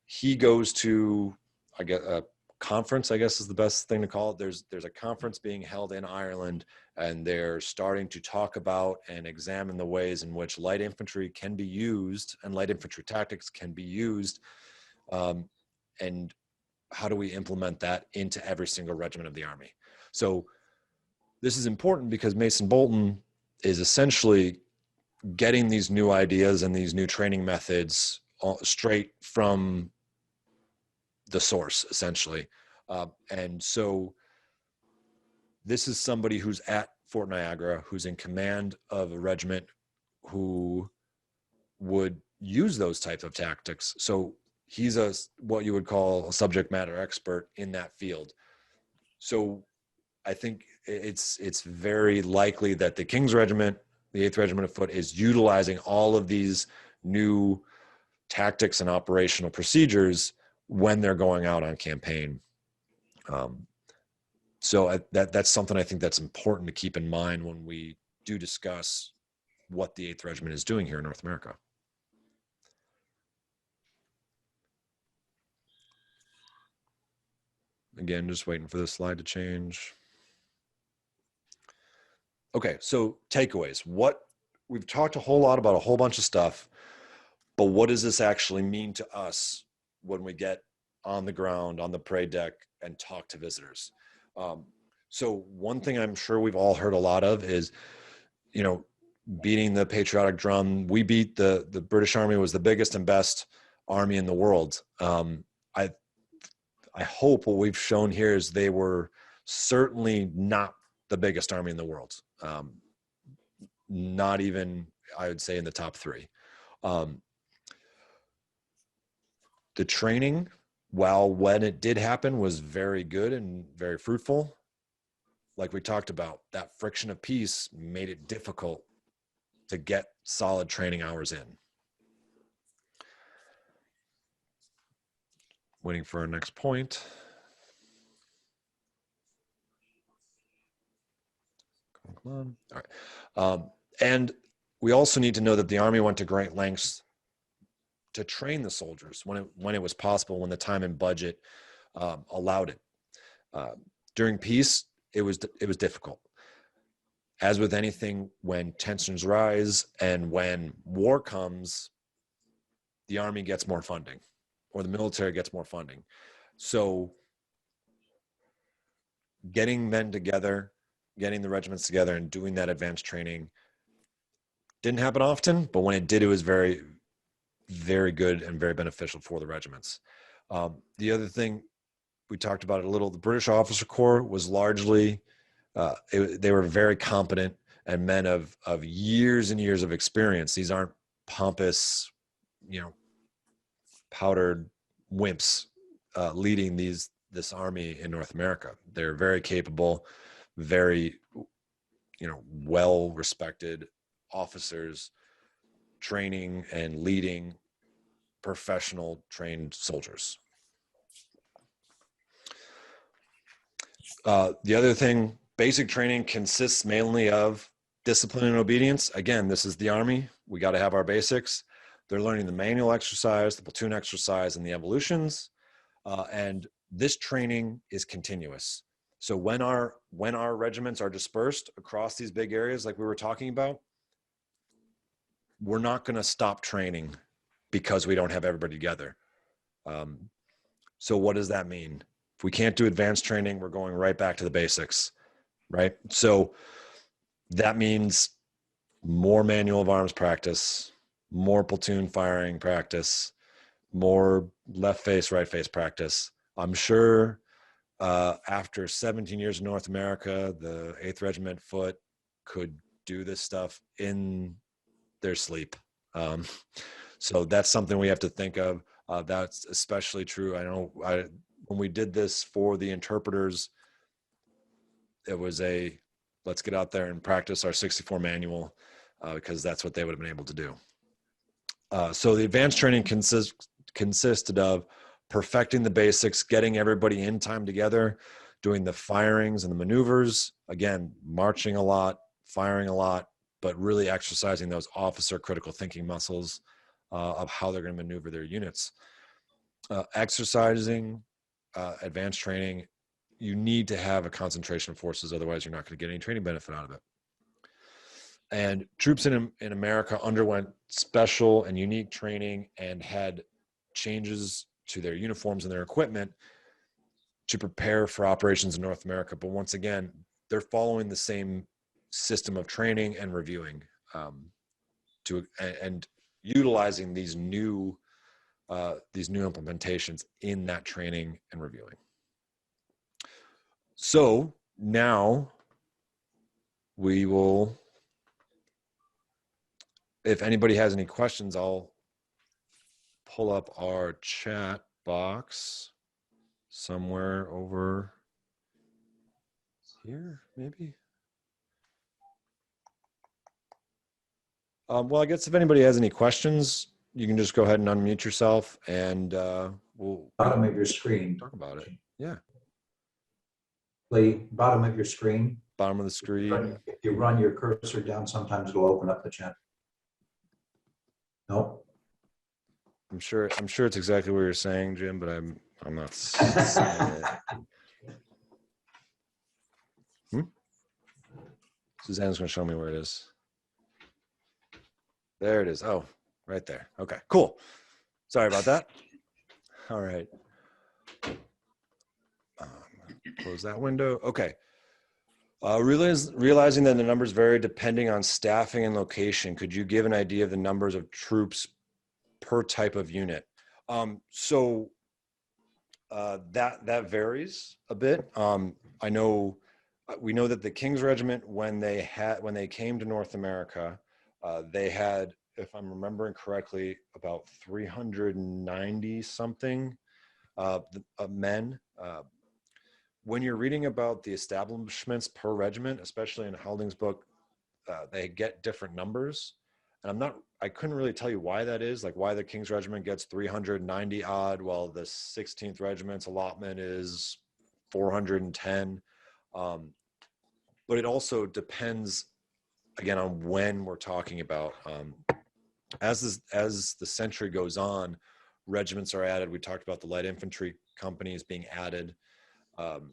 he goes to, a conference, I guess is the best thing to call it. There's a conference being held in Ireland, and they're starting to talk about and examine the ways in which light infantry can be used and light infantry tactics can be used. And how do we implement that into every single regiment of the Army? So this is important because Mason Bolton is essentially getting these new ideas and these new training methods straight from the source, essentially. And so this is somebody who's at Fort Niagara, who's in command of a regiment who would use those types of tactics. So he's what you would call a subject matter expert in that field. So I think it's very likely that the King's Regiment, the 8th Regiment of Foot, is utilizing all of these new tactics and operational procedures when they're going out on campaign. So that's something I think that's important to keep in mind when we do discuss what the 8th Regiment is doing here in North America. Again, just waiting for this slide to change. Okay, so takeaways. We've talked a whole lot about a whole bunch of stuff, but what does this actually mean to us when we get on the ground, on the parade deck, and talk to visitors? So one thing I'm sure we've all heard a lot of is, beating the patriotic drum. We beat the British Army was the biggest and best army in the world. I hope what we've shown here is they were certainly not the biggest army in the world. Not even, I would say, in the top 3. The training, when it did happen, was very good and very fruitful. Like we talked about, that friction of peace made it difficult to get solid training hours in. Waiting for our next point. Come on. All right. And we also need to know that the Army went to great lengths to train the soldiers when it was possible, when the time and budget allowed it. During peace, it was difficult. As with anything, when tensions rise and when war comes, the Army gets more funding, or the military gets more funding. So getting men together, getting the regiments together and doing that advanced training didn't happen often, but when it did, it was very, very good and very beneficial for the regiments. The other thing, we talked about it a little, the British Officer Corps was largely, they were very competent and men of years and years of experience. These aren't pompous, powdered wimps leading this army in North America. They're very capable, very, well-respected officers, training and leading professional trained soldiers. The other thing, basic training consists mainly of discipline and obedience. Again, this is the Army. We got to have our basics. They're learning the manual exercise, the platoon exercise, and the evolutions. And this training is continuous. So when our regiments are dispersed across these big areas like we were talking about, we're not going to stop training because we don't have everybody together. So what does that mean? If we can't do advanced training, we're going right back to the basics. right? So that means more manual of arms practice, more platoon firing practice, more left face, right face practice. I'm sure after 17 years in North America, the 8th Regiment Foot could do this stuff in their sleep. So that's something we have to think of. That's especially true. I know when we did this for the interpreters, it was let's get out there and practice our 64 manual because that's what they would have been able to do. So the advanced training consisted of perfecting the basics, getting everybody in time together, doing the firings and the maneuvers, again, marching a lot, firing a lot, but really exercising those officer critical thinking muscles of how they're going to maneuver their units. Exercising, advanced training, you need to have a concentration of forces, otherwise you're not going to get any training benefit out of it. And troops in America underwent special and unique training and had changes to their uniforms and their equipment to prepare for operations in North America. But once again, they're following the same system of training and reviewing and utilizing these new implementations in that training and reviewing. So now we will, if anybody has any questions, I'll pull up our chat box somewhere over here, maybe. Well, I guess if anybody has any questions, you can just go ahead and unmute yourself and we'll bottom of your screen. Talk about it. Yeah. Lee, bottom of your screen. Bottom of the screen. If you run your cursor down, sometimes it'll open up the chat. Nope. I'm sure it's exactly what you're saying, Jim, but I'm not saying it. Suzanne's going to show me where it is. There it is. Oh, right there. Okay, cool. Sorry about that. All right. Close that window. Okay. Realizing that the numbers vary depending on staffing and location, could you give an idea of the numbers of troops per type of unit? So that varies a bit. We know that the King's Regiment, when they came to North America, they had, if I'm remembering correctly, about 390 something men. When you're reading about the establishments per regiment, especially in Houlding's book, they get different numbers. And I couldn't really tell you why that is, like why the King's Regiment gets 390 odd, while the 16th Regiment's allotment is 410. But it also depends, again, on when we're talking about. As the century goes on, regiments are added. We talked about the light infantry companies being added. And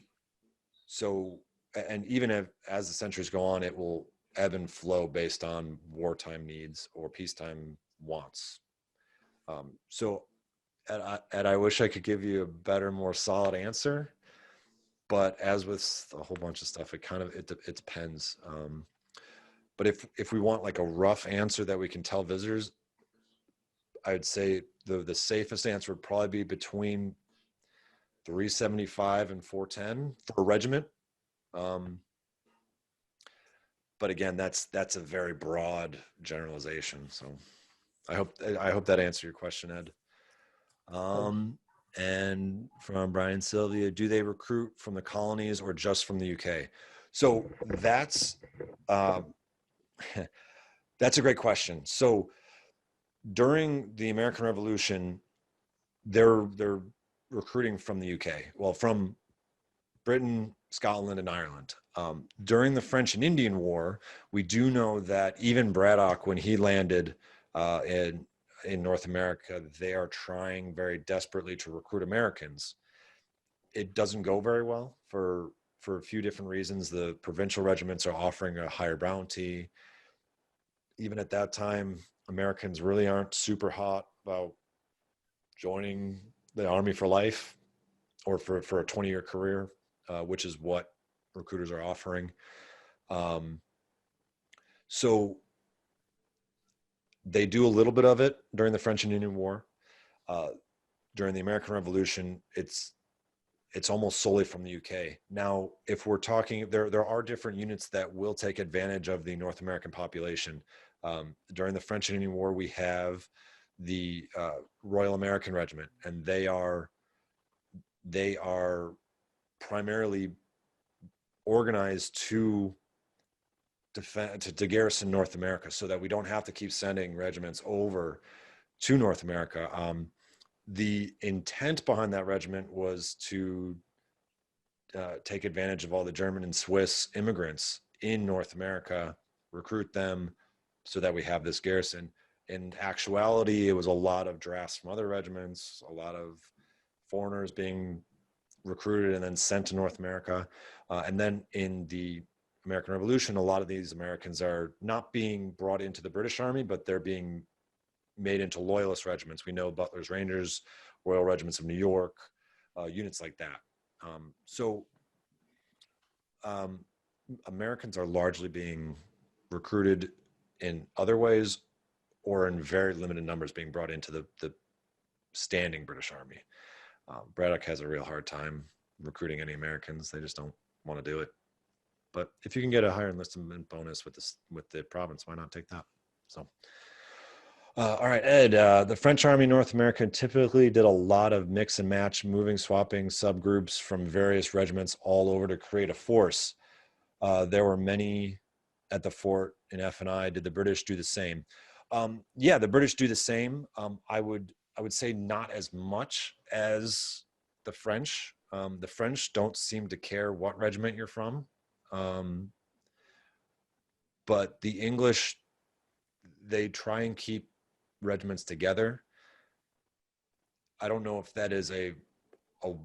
even as the centuries go on, it will ebb and flow based on wartime needs or peacetime wants. And I wish I could give you a better, more solid answer, but as with a whole bunch of stuff, it depends. But if we want like a rough answer that we can tell visitors, I would say the safest answer would probably be between 375 and 410 for a regiment. But again, that's a very broad generalization. So I hope that answered your question, Ed. And from Brian Sylvia, do they recruit from the colonies or just from the UK? So that's a great question. So during the American Revolution, they're recruiting from the UK. Well, from Britain, Scotland, and Ireland. During the French and Indian War, we do know that even Braddock, when he landed in North America, they are trying very desperately to recruit Americans. It doesn't go very well for a few different reasons. The provincial regiments are offering a higher bounty. Even at that time, Americans really aren't super hot about joining the Army for life or for a 20-year career, which is what recruiters are offering. So they do a little bit of it during the French and Indian War. During the American Revolution, it's almost solely from the UK. Now, if we're talking, there are different units that will take advantage of the North American population. During the French and Indian War, we have the Royal American Regiment, and they are primarily organized to defend, to garrison North America, so that we don't have to keep sending regiments over to North America. The intent behind that regiment was to take advantage of all the German and Swiss immigrants in North America, recruit them so that we have this garrison. In actuality, it was a lot of drafts from other regiments, a lot of foreigners being recruited and then sent to North America. And then in the American Revolution, a lot of these Americans are not being brought into the British Army, but they're being made into loyalist regiments. We know Butler's Rangers, Royal Regiments of New York, units like that. Americans are largely being recruited in other ways, or in very limited numbers being brought into the standing British Army. Braddock has a real hard time recruiting any Americans. They just don't want to do it. But if you can get a higher enlistment bonus with the province, why not take that? So, all right, Ed, the French Army in North America typically did a lot of mix and match, moving, swapping subgroups from various regiments all over to create a force. There were many at the fort in F&I. Did the British do the same? Yeah, the British do the same. I would say not as much as the French. The French don't seem to care what regiment you're from. But the English, they try and keep regiments together. I don't know if that is I don't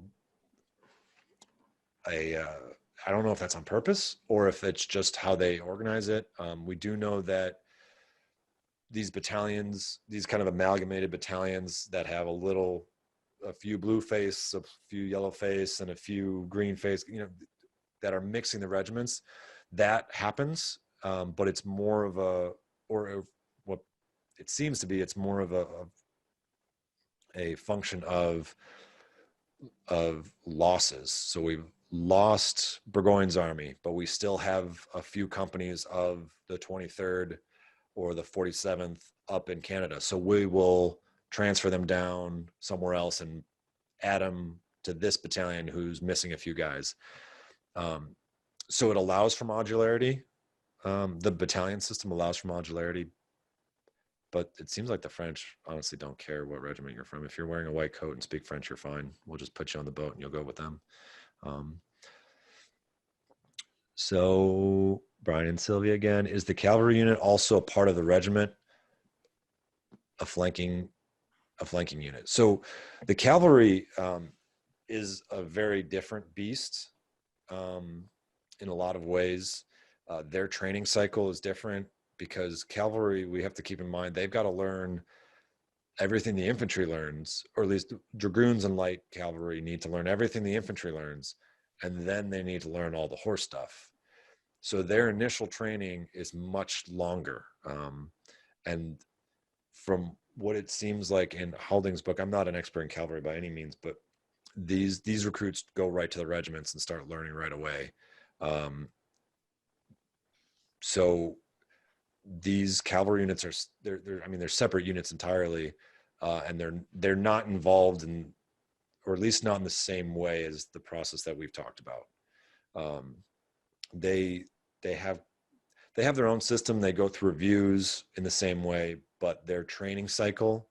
know if that's on purpose or if it's just how they organize it. We do know that these battalions, these kind of amalgamated battalions that have a few blue face, a few yellow face, and a few green face, that are mixing the regiments, that happens. But it's more of what it seems to be, it's more of a function of losses. So we've lost Burgoyne's army, but we still have a few companies of the 23rd or the 47th up in Canada. So we will transfer them down somewhere else and add them to this battalion who's missing a few guys. So it allows for modularity. The battalion system allows for modularity, but it seems like the French honestly don't care what regiment you're from. If you're wearing a white coat and speak French, you're fine. We'll just put you on the boat and you'll go with them. So Brian and Sylvia again, is the cavalry unit also a part of the regiment? A flanking unit. So the cavalry is a very different beast in a lot of ways. Their training cycle is different because cavalry, we have to keep in mind, they've got to learn everything the infantry learns, or at least dragoons and light cavalry need to learn everything the infantry learns, and then they need to learn all the horse stuff. So their initial training is much longer. And from what it seems like in Houlding's book, I'm not an expert in cavalry by any means, but these recruits go right to the regiments and start learning right away. So these cavalry units they're separate units entirely, and they're not involved in, or at least not in the same way as the process that we've talked about. They have their own system. They go through reviews in the same way, but their training cycle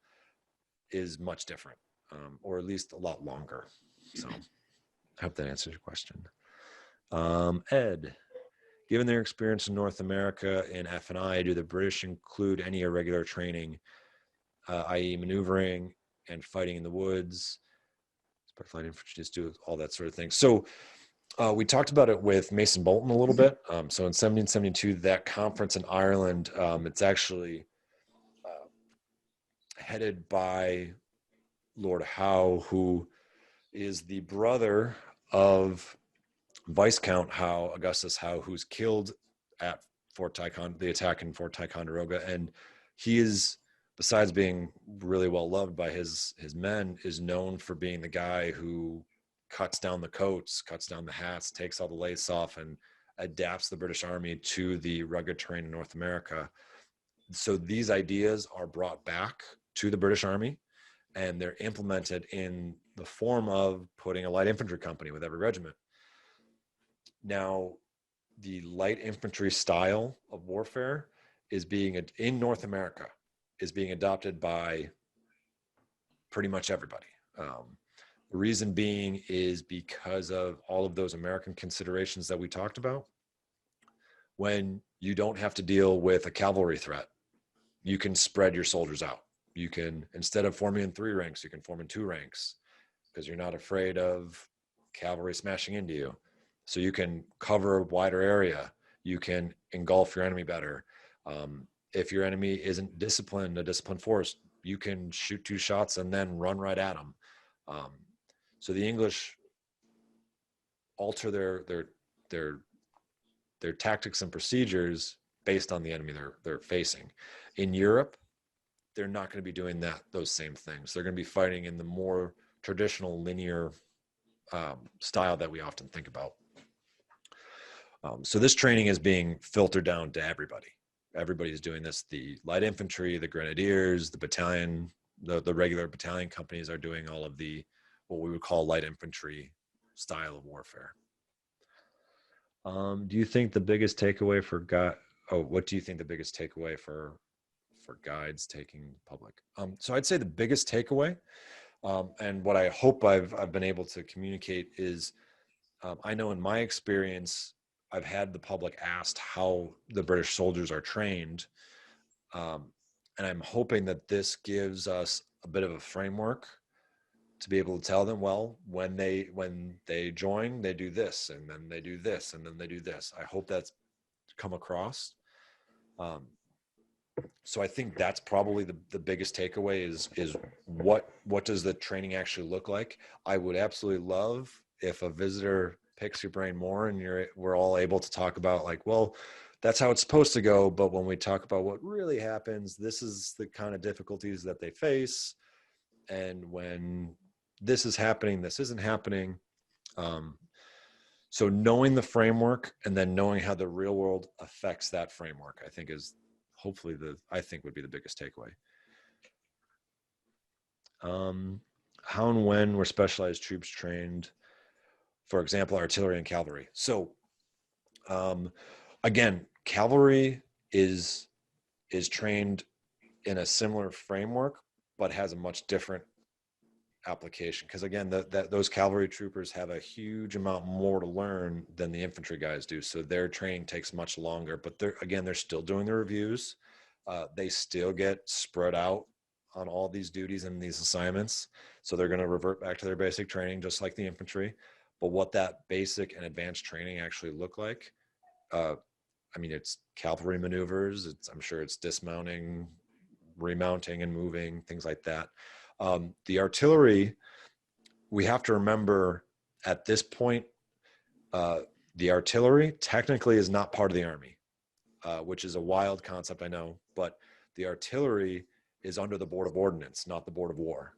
is much different, or at least a lot longer. So I hope that answers your question. Ed, given their experience in North America in F&I, do the British include any irregular training, i.e. maneuvering and fighting in the woods, special light infantry, just do all that sort of thing? So we talked about it with Mason Bolton a little bit. So in 1772, that conference in Ireland, it's actually headed by Lord Howe, who is the brother of Viscount Howe, Augustus Howe, who's killed at the attack in Fort Ticonderoga. And he is, besides being really well loved by his men, is known for being the guy who cuts down the coats, cuts down the hats, takes all the lace off, and adapts the British Army to the rugged terrain in North America. So these ideas are brought back to the British Army, and they're implemented in the form of putting a light infantry company with every regiment. Now, the light infantry style of warfare is being, in North America, is being adopted by pretty much everybody. The reason being is because of all of those American considerations that we talked about. When you don't have to deal with a cavalry threat, you can spread your soldiers out. You can, instead of forming in 3 ranks, you can form in 2 ranks because you're not afraid of cavalry smashing into you. So you can cover a wider area. You can engulf your enemy better. If your enemy isn't disciplined, a disciplined force, you can shoot 2 shots and then run right at them. So the English alter their tactics and procedures based on the enemy they're facing. In Europe, they're not going to be doing those same things. They're going to be fighting in the more traditional linear style that we often think about. So this training is being filtered down to everybody. Everybody's doing this. The light infantry, the grenadiers, the battalion, the regular battalion companies are doing all of the, what we would call light infantry style of warfare. Do you think the biggest takeaway what do you think the biggest takeaway for guides taking public? So I'd say the biggest takeaway, and what I hope I've been able to communicate is, I know in my experience, I've had the public asked how the British soldiers are trained. And I'm hoping that this gives us a bit of a framework to be able to tell them, well, when they join, they do this, and then they do this, and then they do this. I hope that's come across. So I think that's probably the biggest takeaway is what does the training actually look like? I would absolutely love if a visitor picks your brain more and we're all able to talk about like, well, that's how it's supposed to go. But when we talk about what really happens, this is the kind of difficulties that they face. And when this is happening, this isn't happening. So knowing the framework and then knowing how the real world affects that framework, I think is hopefully would be the biggest takeaway. How and when were specialized troops trained? For example, artillery and cavalry. So again, cavalry is trained in a similar framework, but has a much different application. Because again, those cavalry troopers have a huge amount more to learn than the infantry guys do. So their training takes much longer, but they're still doing the reviews. They still get spread out on all these duties and these assignments. So they're going to revert back to their basic training, just like the infantry. But what that basic and advanced training actually look like, it's cavalry maneuvers. I'm sure it's dismounting, remounting and moving, things like that. The artillery, we have to remember at this point, the artillery technically is not part of the Army, which is a wild concept, I know, but the artillery is under the Board of Ordnance, not the Board of War.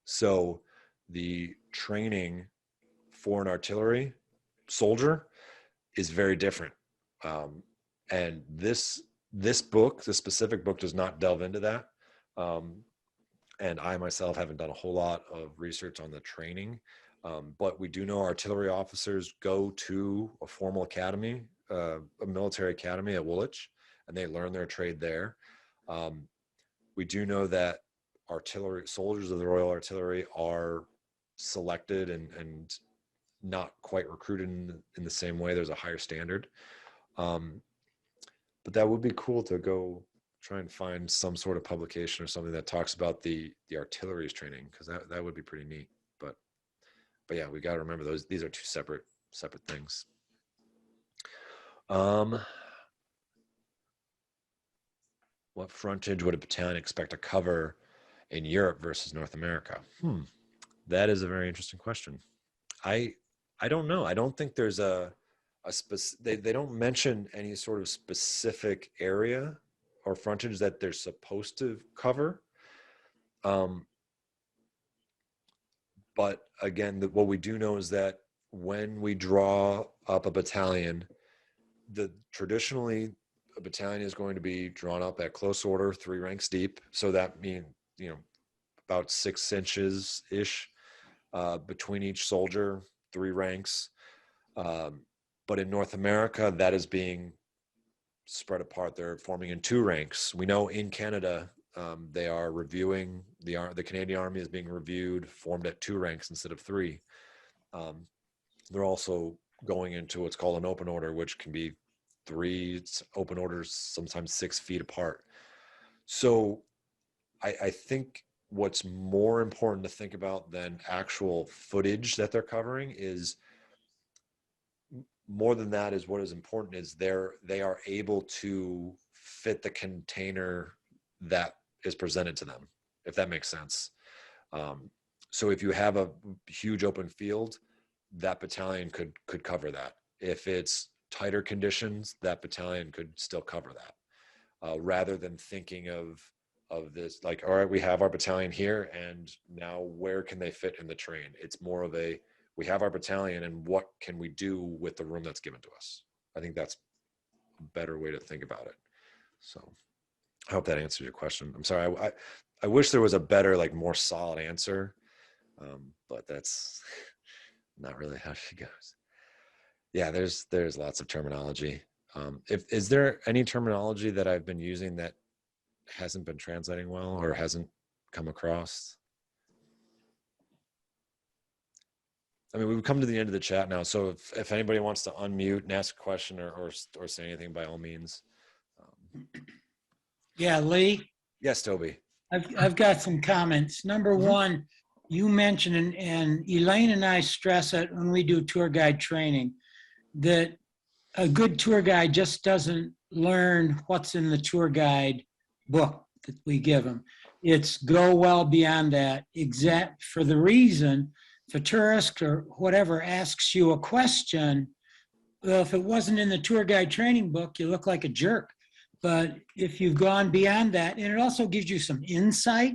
So the training for an artillery soldier is very different. And this specific book does not delve into that. And I myself haven't done a whole lot of research on the training, but we do know artillery officers go to a formal academy, a military academy at Woolwich, and they learn their trade there. We do know that artillery soldiers of the Royal Artillery are selected and not quite recruited in the same way. There's a higher standard. But that would be cool to go try and find some sort of publication or something that talks about the artillery's training, because that would be pretty neat. But yeah, we got to remember these are 2 separate things. What frontage would a battalion expect to cover in Europe versus North America? That is a very interesting question. I I don't know. I don't think there's they don't mention any sort of specific area or frontage that they're supposed to cover. But again, what we do know is that when we draw up a battalion, traditionally a battalion is going to be drawn up at close order, 3 ranks deep. So that means, about 6 inches ish between each soldier, 3 ranks. But in North America, that is being spread apart. They're forming in 2 ranks. We know in Canada, they are reviewing, the Canadian Army is being reviewed, formed at 2 ranks instead of 3. They're also going into what's called an open order, which can be 3 open orders, sometimes 6 feet apart. So I think what's more important to think about than actual footage that they're covering is more than that is what is important is they are able to fit the container that is presented to them, if that makes sense. So if you have a huge open field, that battalion could cover that. If it's tighter conditions, that battalion could still cover that, rather than thinking of this like, all right, we have our battalion here, and now where can they fit in the train? It's more of we have our battalion, and what can we do with the room that's given to us? I think that's a better way to think about it. So I hope that answers your question. I'm sorry. I wish there was a better, like, more solid answer, but that's not really how she goes. Yeah, there's lots of terminology. Is there any terminology that I've been using that hasn't been translating well or hasn't come across? I mean, we've come to the end of the chat now, so if anybody wants to unmute and ask a question or say anything, by all means. Yeah, Lee, Yes, Toby. I've got some comments. Number one, you mentioned, and Elaine and I stress it when we do tour guide training, that a good tour guide just doesn't learn what's in the tour guide book that we give them. It's go well beyond that, exact for the reason if a tourist or whatever asks you a question, well, if it wasn't in the tour guide training book, you look like a jerk. But if you've gone beyond that, and it also gives you some insight,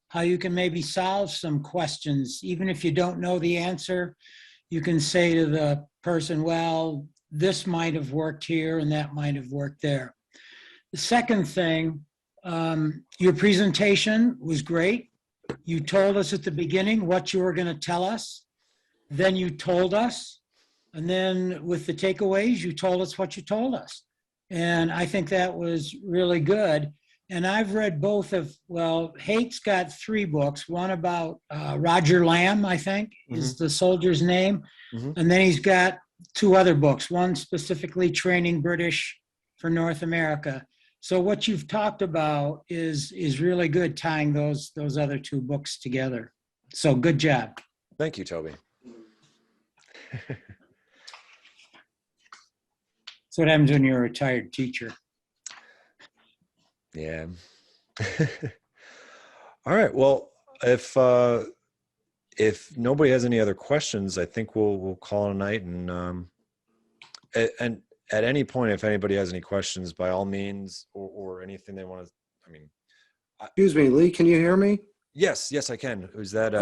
how you can maybe solve some questions, even if you don't know the answer, you can say to the person, well, this might have worked here and that might have worked there. The second thing, your presentation was great. You told us at the beginning what you were going to tell us. Then you told us. And then with the takeaways, you told us what you told us. And I think that was really good. And I've read both of, well, Hate's got 3 books. One about Roger Lamb, I think, is the soldier's name. And then he's got 2 other books, one specifically training British for North America. So what you've talked about is really good, tying those other 2 books together. So good job. Thank you, Toby. That's what happens when you're a retired teacher. Yeah. All right. Well, if nobody has any other questions, I think we'll call it a night. And at any point, if anybody has any questions, by all means, or anything they want to, I mean. Excuse me, Lee, can you hear me? Yes, I can. Who's that?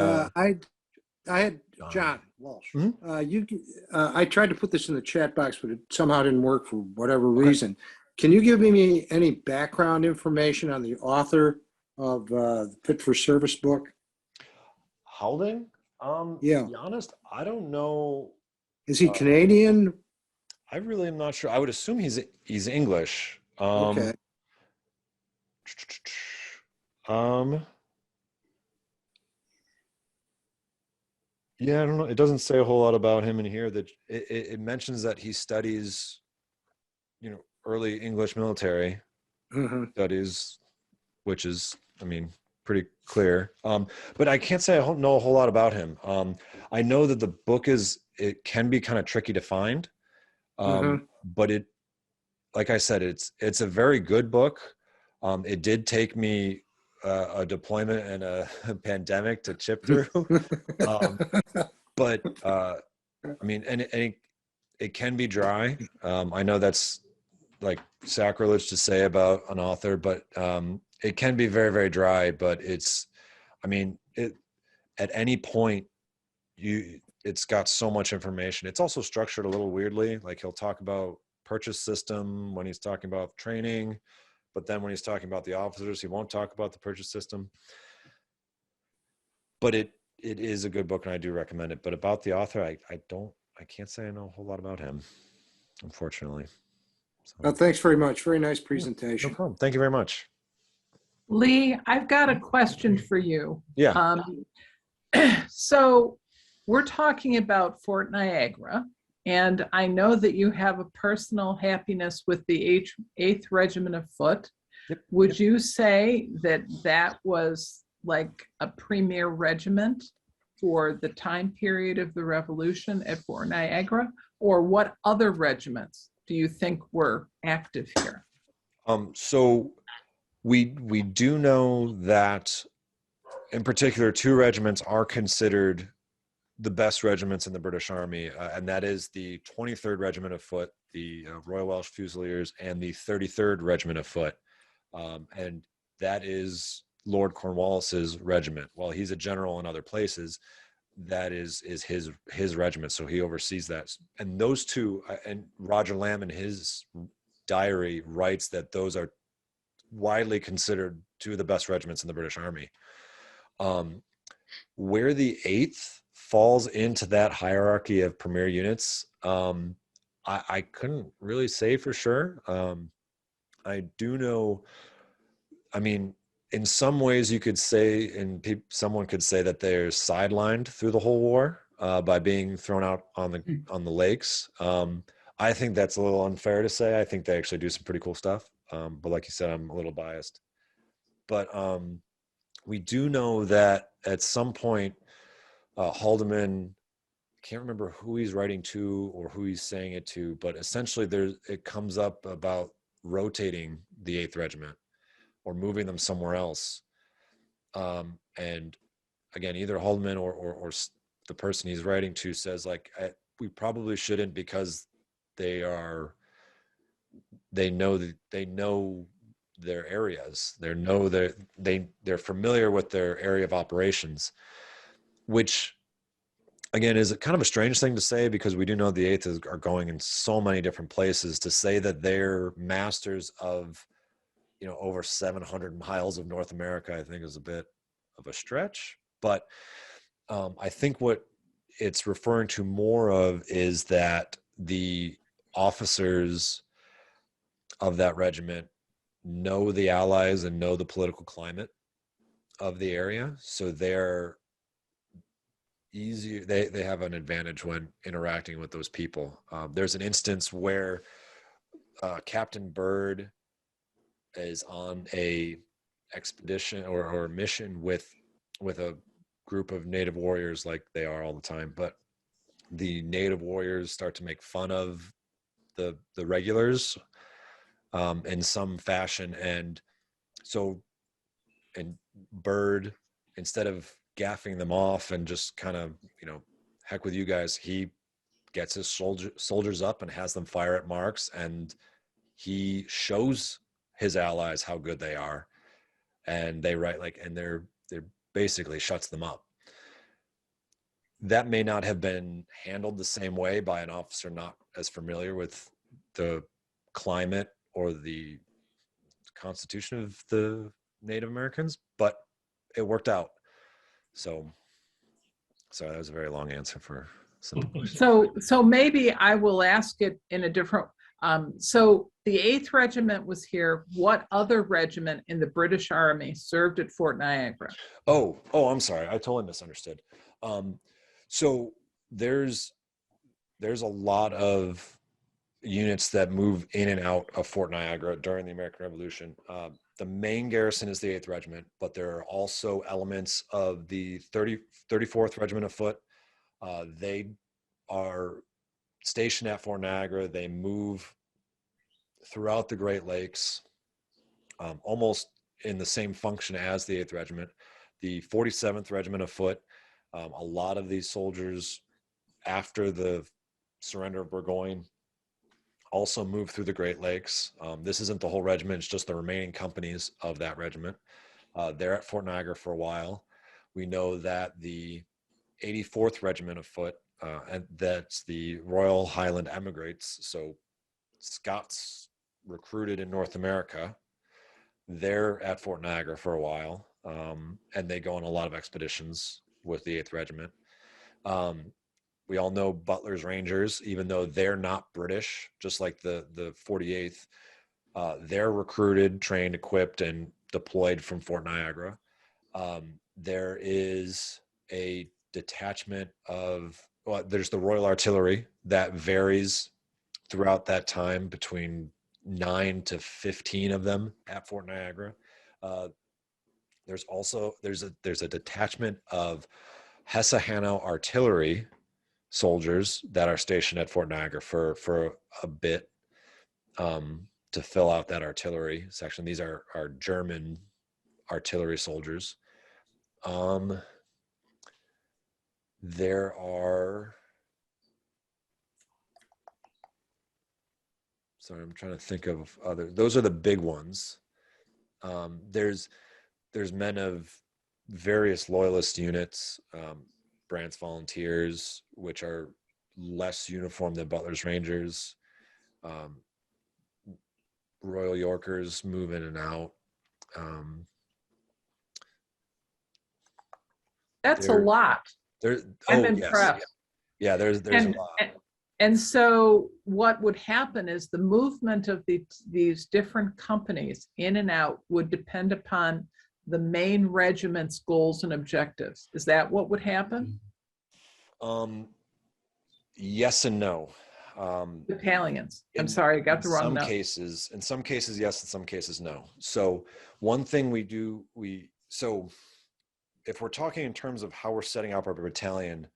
I had John Walsh. I tried to put this in the chat box, but it somehow didn't work for whatever reason. Can you give me any background information on the author of the Fit for Service book? Houlding? Yeah. To be honest, I don't know. Is he Canadian? I really am not sure. I would assume he's English. Okay. Yeah, I don't know. It doesn't say a whole lot about him in here. That it mentions that he studies, early English military studies, which is, I mean, pretty clear. But I can't say I don't know a whole lot about him. I know that the book it can be kind of tricky to find. But like I said, it's a very good book. It did take me a deployment and a pandemic to chip through. But I mean, it can be dry. I know that's like sacrilege to say about an author, but it can be very, very dry. But I mean, at any point, it's got so much information. It's also structured a little weirdly. Like he'll talk about purchase system when he's talking about training, but then when he's talking about the officers, he won't talk about the purchase system. But it is a good book, and I do recommend it. But about the author, I can't say I know a whole lot about him, unfortunately. So, Thanks very much. Very nice no presentation. problem. Thank you very much. Lee, I've got a question for you. Yeah. So we're talking about Fort Niagara, and I know that you have a personal happiness with the 8th Regiment of Foot. Yep. Would you say that that was like a premier regiment for the time period of the Revolution at Fort Niagara? Or what other regiments do you think were active here? So we do know that in particular 2 regiments are considered the best regiments in the British Army, and that is the 23rd Regiment of Foot, the Royal Welsh Fusiliers, and the 33rd Regiment of Foot. And that is Lord Cornwallis's regiment. While he's a general in other places, that is his regiment, so he oversees that. And those 2, and Roger Lamb in his diary writes that those are widely considered 2 of the best regiments in the British Army. Where the 8th falls into that hierarchy of premier units, I couldn't really say for sure. I do know, I mean, in some ways you could say, and someone could say that they're sidelined through the whole war by being thrown out on the lakes. I think that's a little unfair to say. I think they actually do some pretty cool stuff. But like you said, I'm a little biased. But we do know that at some point, Haldeman, I can't remember who he's writing to or who he's saying it to, but essentially it comes up about rotating the 8th Regiment or moving them somewhere else. And again, either Haldeman or the person he's writing to says like, we probably shouldn't, because they know their areas. They're familiar with their area of operations, which again is kind of a strange thing to say, because we do know the 8th are going in so many different places. To say that they're masters of, over 700 miles of North America, I think is a bit of a stretch. But I think what it's referring to more of is that the officers of that regiment know the Allies and know the political climate of the area, so they're easier. They have an advantage when interacting with those people. There's an instance where Captain Byrd is on a expedition or mission with a group of native warriors, like they are all the time, but the native warriors start to make fun of the regulars in some fashion. And Byrd, instead of gaffing them off and just kind of, heck with you guys, he gets his soldiers up and has them fire at marks, and he shows his allies how good they are, and they they're basically shuts them up. That may not have been handled the same way by an officer not as familiar with the climate or the constitution of the Native Americans, but it worked out. So sorry, that was a very long answer for a simple question. So maybe I will ask it in a different. So the 8th Regiment was here. What other regiment in the British Army served at Fort Niagara? Oh, I'm sorry. I totally misunderstood. So there's a lot of units that move in and out of Fort Niagara during the American Revolution. The main garrison is the 8th Regiment, but there are also elements of the 34th Regiment of Foot. They are stationed at Fort Niagara. They move throughout the Great Lakes, almost in the same function as the 8th Regiment. The 47th Regiment of Foot, a lot of these soldiers after the surrender of Burgoyne, also moved through the Great Lakes. This isn't the whole regiment, it's just the remaining companies of that regiment. They're at Fort Niagara for a while. We know that the 84th Regiment of Foot, and that's the Royal Highland Emigrates, so Scots recruited in North America. They're at Fort Niagara for a while, and they go on a lot of expeditions with the 8th Regiment. We all know Butler's Rangers, even though they're not British, just like the 48th, they're recruited, trained, equipped, and deployed from Fort Niagara. There is a detachment of, well, there's the Royal Artillery that varies throughout that time between 9 to 15 of them at Fort Niagara. There's a detachment of Hesse-Hanau Artillery soldiers that are stationed at Fort Niagara for a bit, to fill out that artillery section. These are German artillery soldiers. There are, sorry, I'm trying to think of other, those are the big ones. There's men of various loyalist units, Brant's Volunteers, which are less uniform than Butler's Rangers. Royal Yorkers move in and out. That's a lot. I'm impressed. Yeah, there's a lot. And so what would happen is the movement of these different companies in and out would depend upon the main regiment's goals and objectives. Is that what would happen? Yes and no. Battalions. I'm sorry, I got the wrong note. In some cases, yes, in some cases, no. So one thing we do, so if we're talking in terms of how we're setting up our battalion,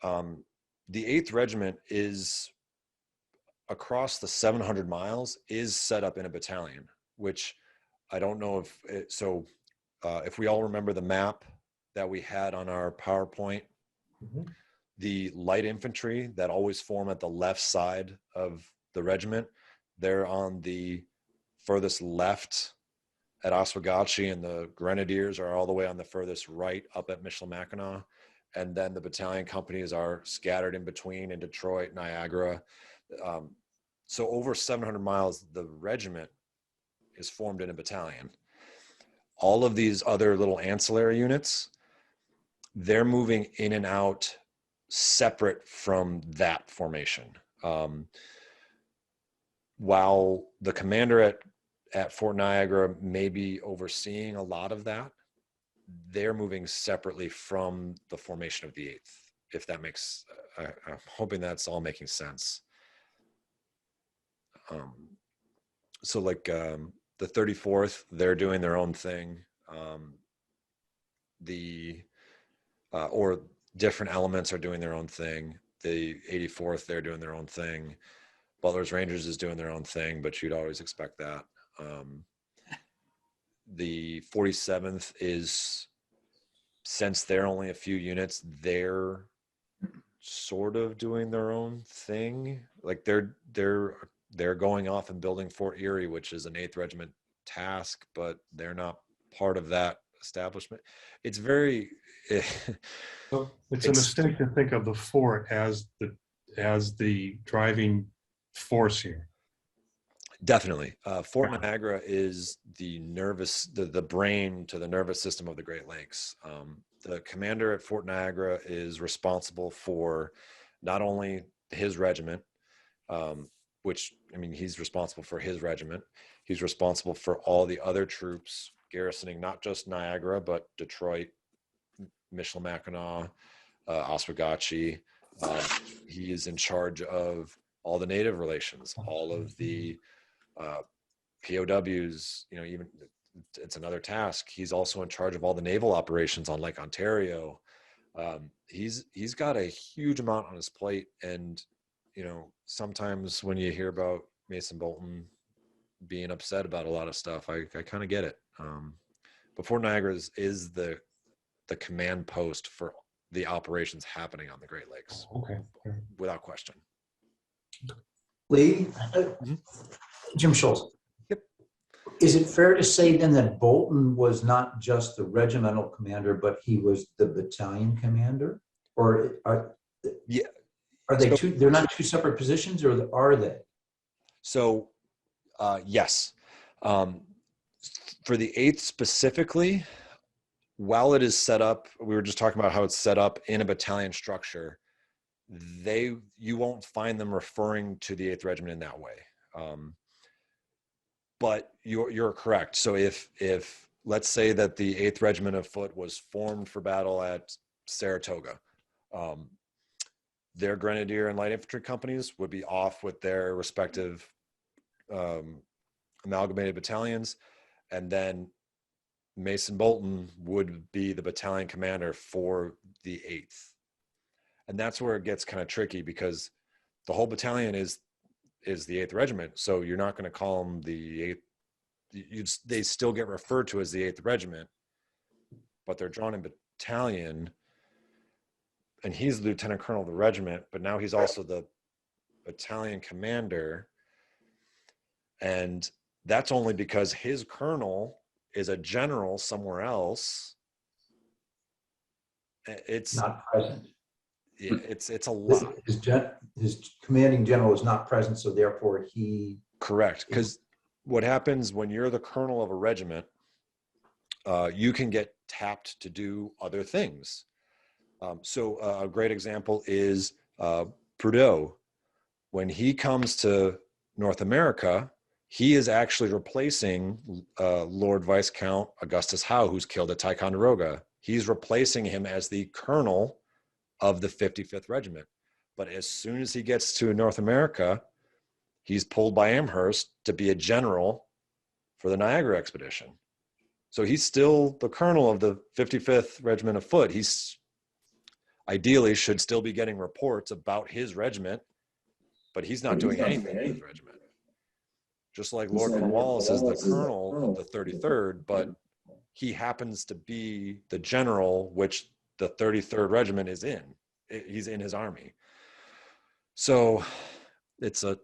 the 8th Regiment is across the 700 miles is set up in a battalion, which I don't know if it, so if we all remember the map that we had on our PowerPoint, the light infantry that always form at the left side of the regiment, they're on the furthest left at Oswegatchie, and the Grenadiers are all the way on the furthest right up at Michilimackinac. And then the battalion companies are scattered in between in Detroit, Niagara. So over 700 miles, the regiment is formed in a battalion. All of these other little ancillary units, they're moving in and out separate from that formation. While the commander at Fort Niagara may be overseeing a lot of that, they're moving separately from the formation of the 8th, if that makes, I'm hoping that's all making sense. So like the 34th, they're doing their own thing. Or different elements are doing their own thing. The 84th, they're doing their own thing. Butler's Rangers is doing their own thing, but you'd always expect that. The 47th is, since they're only a few units, they're sort of doing their own thing. Like they're going off and building Fort Erie, which is an 8th Regiment task, but they're not part of that establishment. It's very So it's a mistake to think of the fort as the driving force here. Definitely. Fort Niagara is the brain to the nervous system of the Great Lakes. The commander at Fort Niagara is responsible for not only his regiment, which, I mean, he's responsible for his regiment. He's responsible for all the other troops garrisoning not just Niagara, but Detroit, Michilimackinac, Oswegatchie. He is in charge of all the Native relations, all of the POWs, even it's another task. He's also in charge of all the naval operations on Lake Ontario. He's got a huge amount on his plate. And, sometimes when you hear about Mason Bolton being upset about a lot of stuff, I kind of get it. But Fort Niagara is the command post for the operations happening on the Great Lakes, Okay. without question. Lee, Mhm. Jim Schultz. Yep. Is it fair to say then that Bolton was not just the regimental commander, but he was the battalion commander? Or Yeah. are they So- two, they're not two separate positions, or are they? So, yes. For the 8th specifically, while it is set up, we were just talking about how it's set up in a battalion structure, you won't find them referring to the 8th Regiment in that way. But you're correct. So if let's say that the 8th Regiment of Foot was formed for battle at Saratoga, their grenadier and light infantry companies would be off with their respective amalgamated battalions, and then Mason Bolton would be the battalion commander for the 8th. And that's where it gets kind of tricky, because the whole battalion is the 8th Regiment. So you're not going to call them the 8th. They still get referred to as the 8th Regiment, but they're drawn in battalion. And he's the lieutenant colonel of the regiment, but now he's also the battalion commander. And that's only because his colonel is a general somewhere else. It's Not present. yeah, it's a lot. His commanding general is not present, so therefore he. Correct. Because what happens when you're the colonel of a regiment, you can get tapped to do other things. So a great example is Trudeau. When he comes to North America, he is actually replacing Lord Viscount Augustus Howe, who's killed at Ticonderoga. He's replacing him as the colonel of the 55th Regiment. But as soon as he gets to North America, he's pulled by Amherst to be a general for the Niagara expedition. So he's still the colonel of the 55th Regiment of Foot. He's ideally should still be getting reports about his regiment, but he's not doing anything in his regiment. Just like Lord Cornwallis is the colonel of the 33rd, but he happens to be the general, which the 33rd Regiment is in. He's in his army. So there's a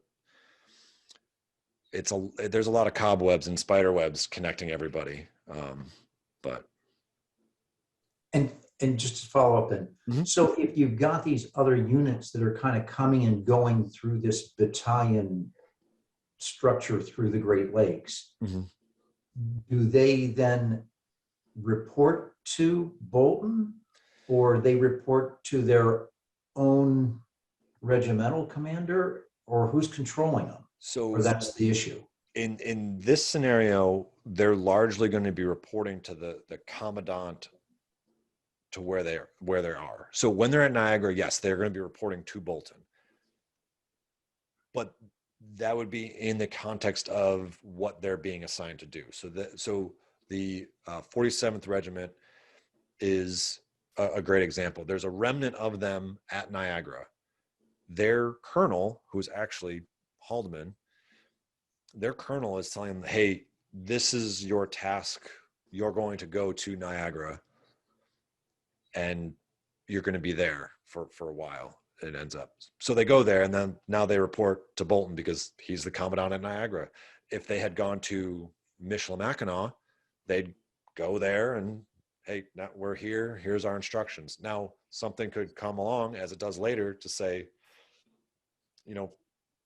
lot of cobwebs and spider webs connecting everybody. But And just to follow up then, Mhm. so if you've got these other units that are kind of coming and going through this battalion structure through the Great Lakes, Mhm. do they then report to Bolton, or they report to their own regimental commander, or who's controlling them? so Or that's the issue? in this scenario, they're largely going to be reporting to the commandant to where they are. So when they're at Niagara, yes, they're going to be reporting to Bolton. But that would be in the context of what they're being assigned to do. So the 47th Regiment is a great example. There's a remnant of them at Niagara. Their colonel, who's actually Haldeman, their colonel is telling them, hey, this is your task. You're going to go to Niagara and you're going to be there for a while. It ends up. So they go there, and then now they report to Bolton because he's the commandant at Niagara. If they had gone to Michilimackinac, they'd go there and, hey, now we're here. Here's our instructions. Now something could come along, as it does later, to say,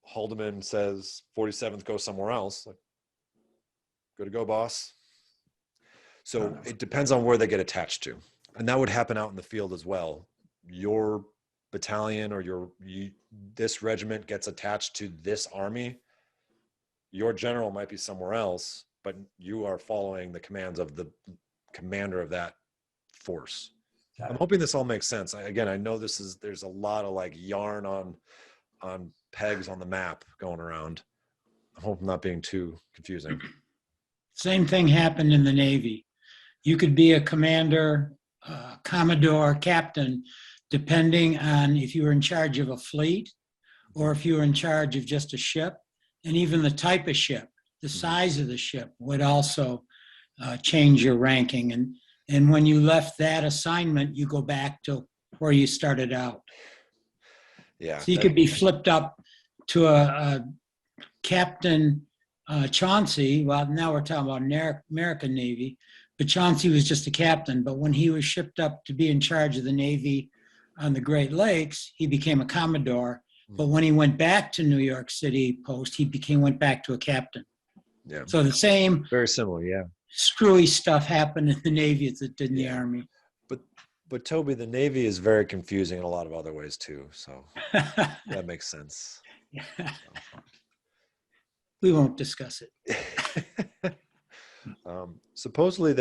Haldeman says 47th go somewhere else. Like, good to go, boss. So it depends on where they get attached to. And that would happen out in the field as well. Your battalion or this regiment gets attached to this army. Your general might be somewhere else, but you are following the commands of the commander of that force. I'm hoping this all makes sense. I know there's a lot of like yarn on pegs on the map going around. I hope I'm not being too confusing. Same thing happened in the Navy. You could be a commander, commodore, captain, depending on if you were in charge of a fleet or if you were in charge of just a ship, and even the type of ship, the size of the ship would also change your ranking. And when you left that assignment, you go back to where you started out. Yeah. So you could be flipped up to a Captain Chauncey. Well, now we're talking about American Navy, but Chauncey was just a captain. But when he was shipped up to be in charge of the Navy on the Great Lakes, he became a Commodore. But when he went back to New York City post, went back to a captain. Yeah. So the same Very similar, yeah. screwy stuff happened in the Navy as it did in the Army. But Toby, the Navy is very confusing in a lot of other ways too. So that makes sense. We won't discuss it. Supposedly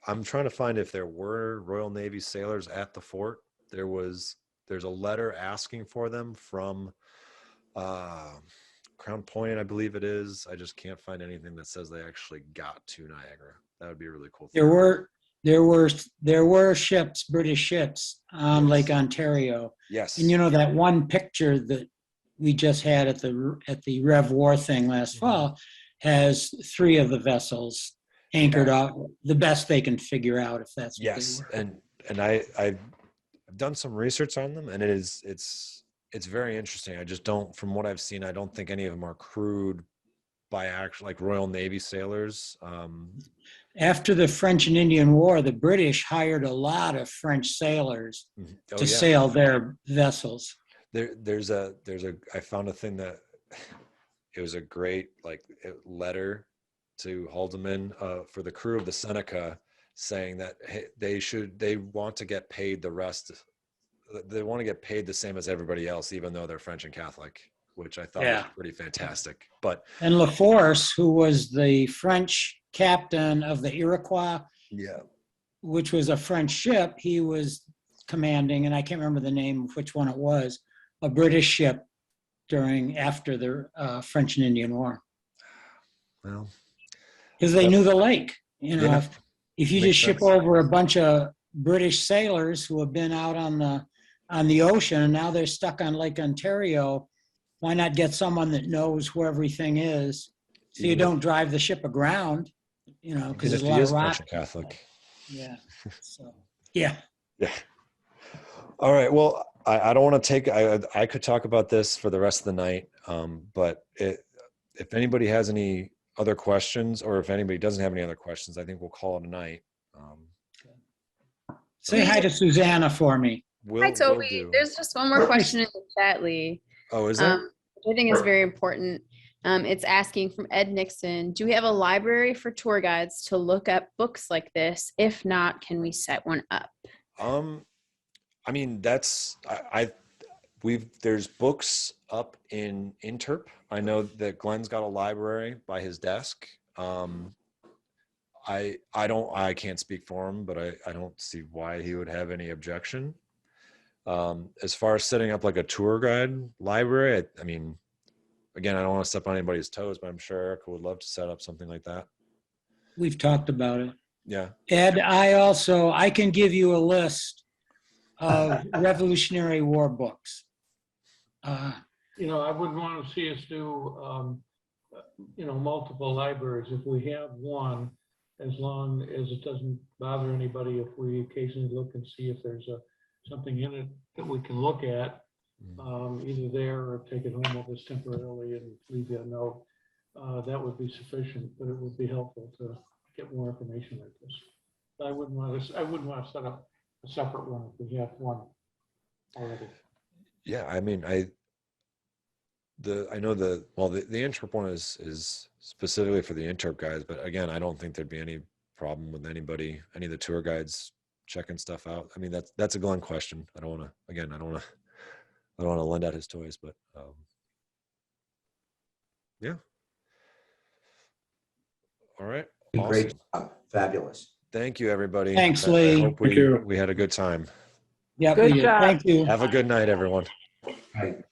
I'm trying to find if there were Royal Navy sailors at the fort. There's a letter asking for them from Crown Point, I believe it is. I just can't find anything that says they actually got to Niagara. That would be a really cool thing. There were ships, British ships on Lake Ontario. Yes. And you know that one picture that we just had at the Rev War thing last fall has 3 of the vessels anchored out, the best they can figure out, if that's what they were. And I've done some research on them, and it's very interesting. I just don't, from what I've seen, I don't think any of them are crewed by actual like Royal Navy sailors. After the French and Indian War, the British hired a lot of French sailors to sail their vessels. I found a thing that it was a great letter to Haldeman for the crew of the Seneca, saying that they want to get paid they want to get paid the same as everybody else, even though they're French and Catholic, which I thought was pretty fantastic. And LaForce, who was the French captain of the Iroquois, which was a French ship, he was commanding, and I can't remember the name of which one it was, a British ship after the French and Indian War. Well, because they knew the lake. If you just ship over a bunch of British sailors who have been out on the ocean and now they're stuck on Lake Ontario, why not get someone that knows where everything is, so you don't drive the ship aground? Because there's a lot of rock. Catholic. Yeah. So yeah. All right. Well, I don't want to take. I could talk about this for the rest of the night. But if anybody has any other questions, or if anybody doesn't have any other questions, I think we'll call it a night. Say hi to Susanna for me. Hi, Toby. There's just one more question in the chat, Lee. Oh, is there? Which I think is very important. It's asking from Ed Nixon, do we have a library for tour guides to look up books like this? If not, can we set one up? I mean, there's books up in Interp. I know that Glenn's got a library by his desk. I can't speak for him, but I don't see why he would have any objection. As far as setting up like a tour guide library, I mean, again, I don't want to step on anybody's toes, but I'm sure Erica would love to set up something like that. We've talked about it. Yeah. Ed, I can give you a list of Revolutionary War books. I wouldn't want to see us do, multiple libraries. If we have one, as long as it doesn't bother anybody, if we occasionally look and see if there's something in it that we can look at, either there or take it home with us temporarily and leave you a note, that would be sufficient, but it would be helpful to get more information like this. But I wouldn't want to set up a separate one if we have one already. Yeah, I mean, I know the Interp one is specifically for the Interp guys, but again, I don't think there'd be any problem with any of the tour guides checking stuff out. I mean, that's a Glenn question. I don't want to lend out his toys, but yeah. All right. Awesome. Great job. Fabulous. Thank you, everybody. Thanks, I Lee. hope we had a good time. Yeah. Good job. Thank you. Have a good night, everyone. Right.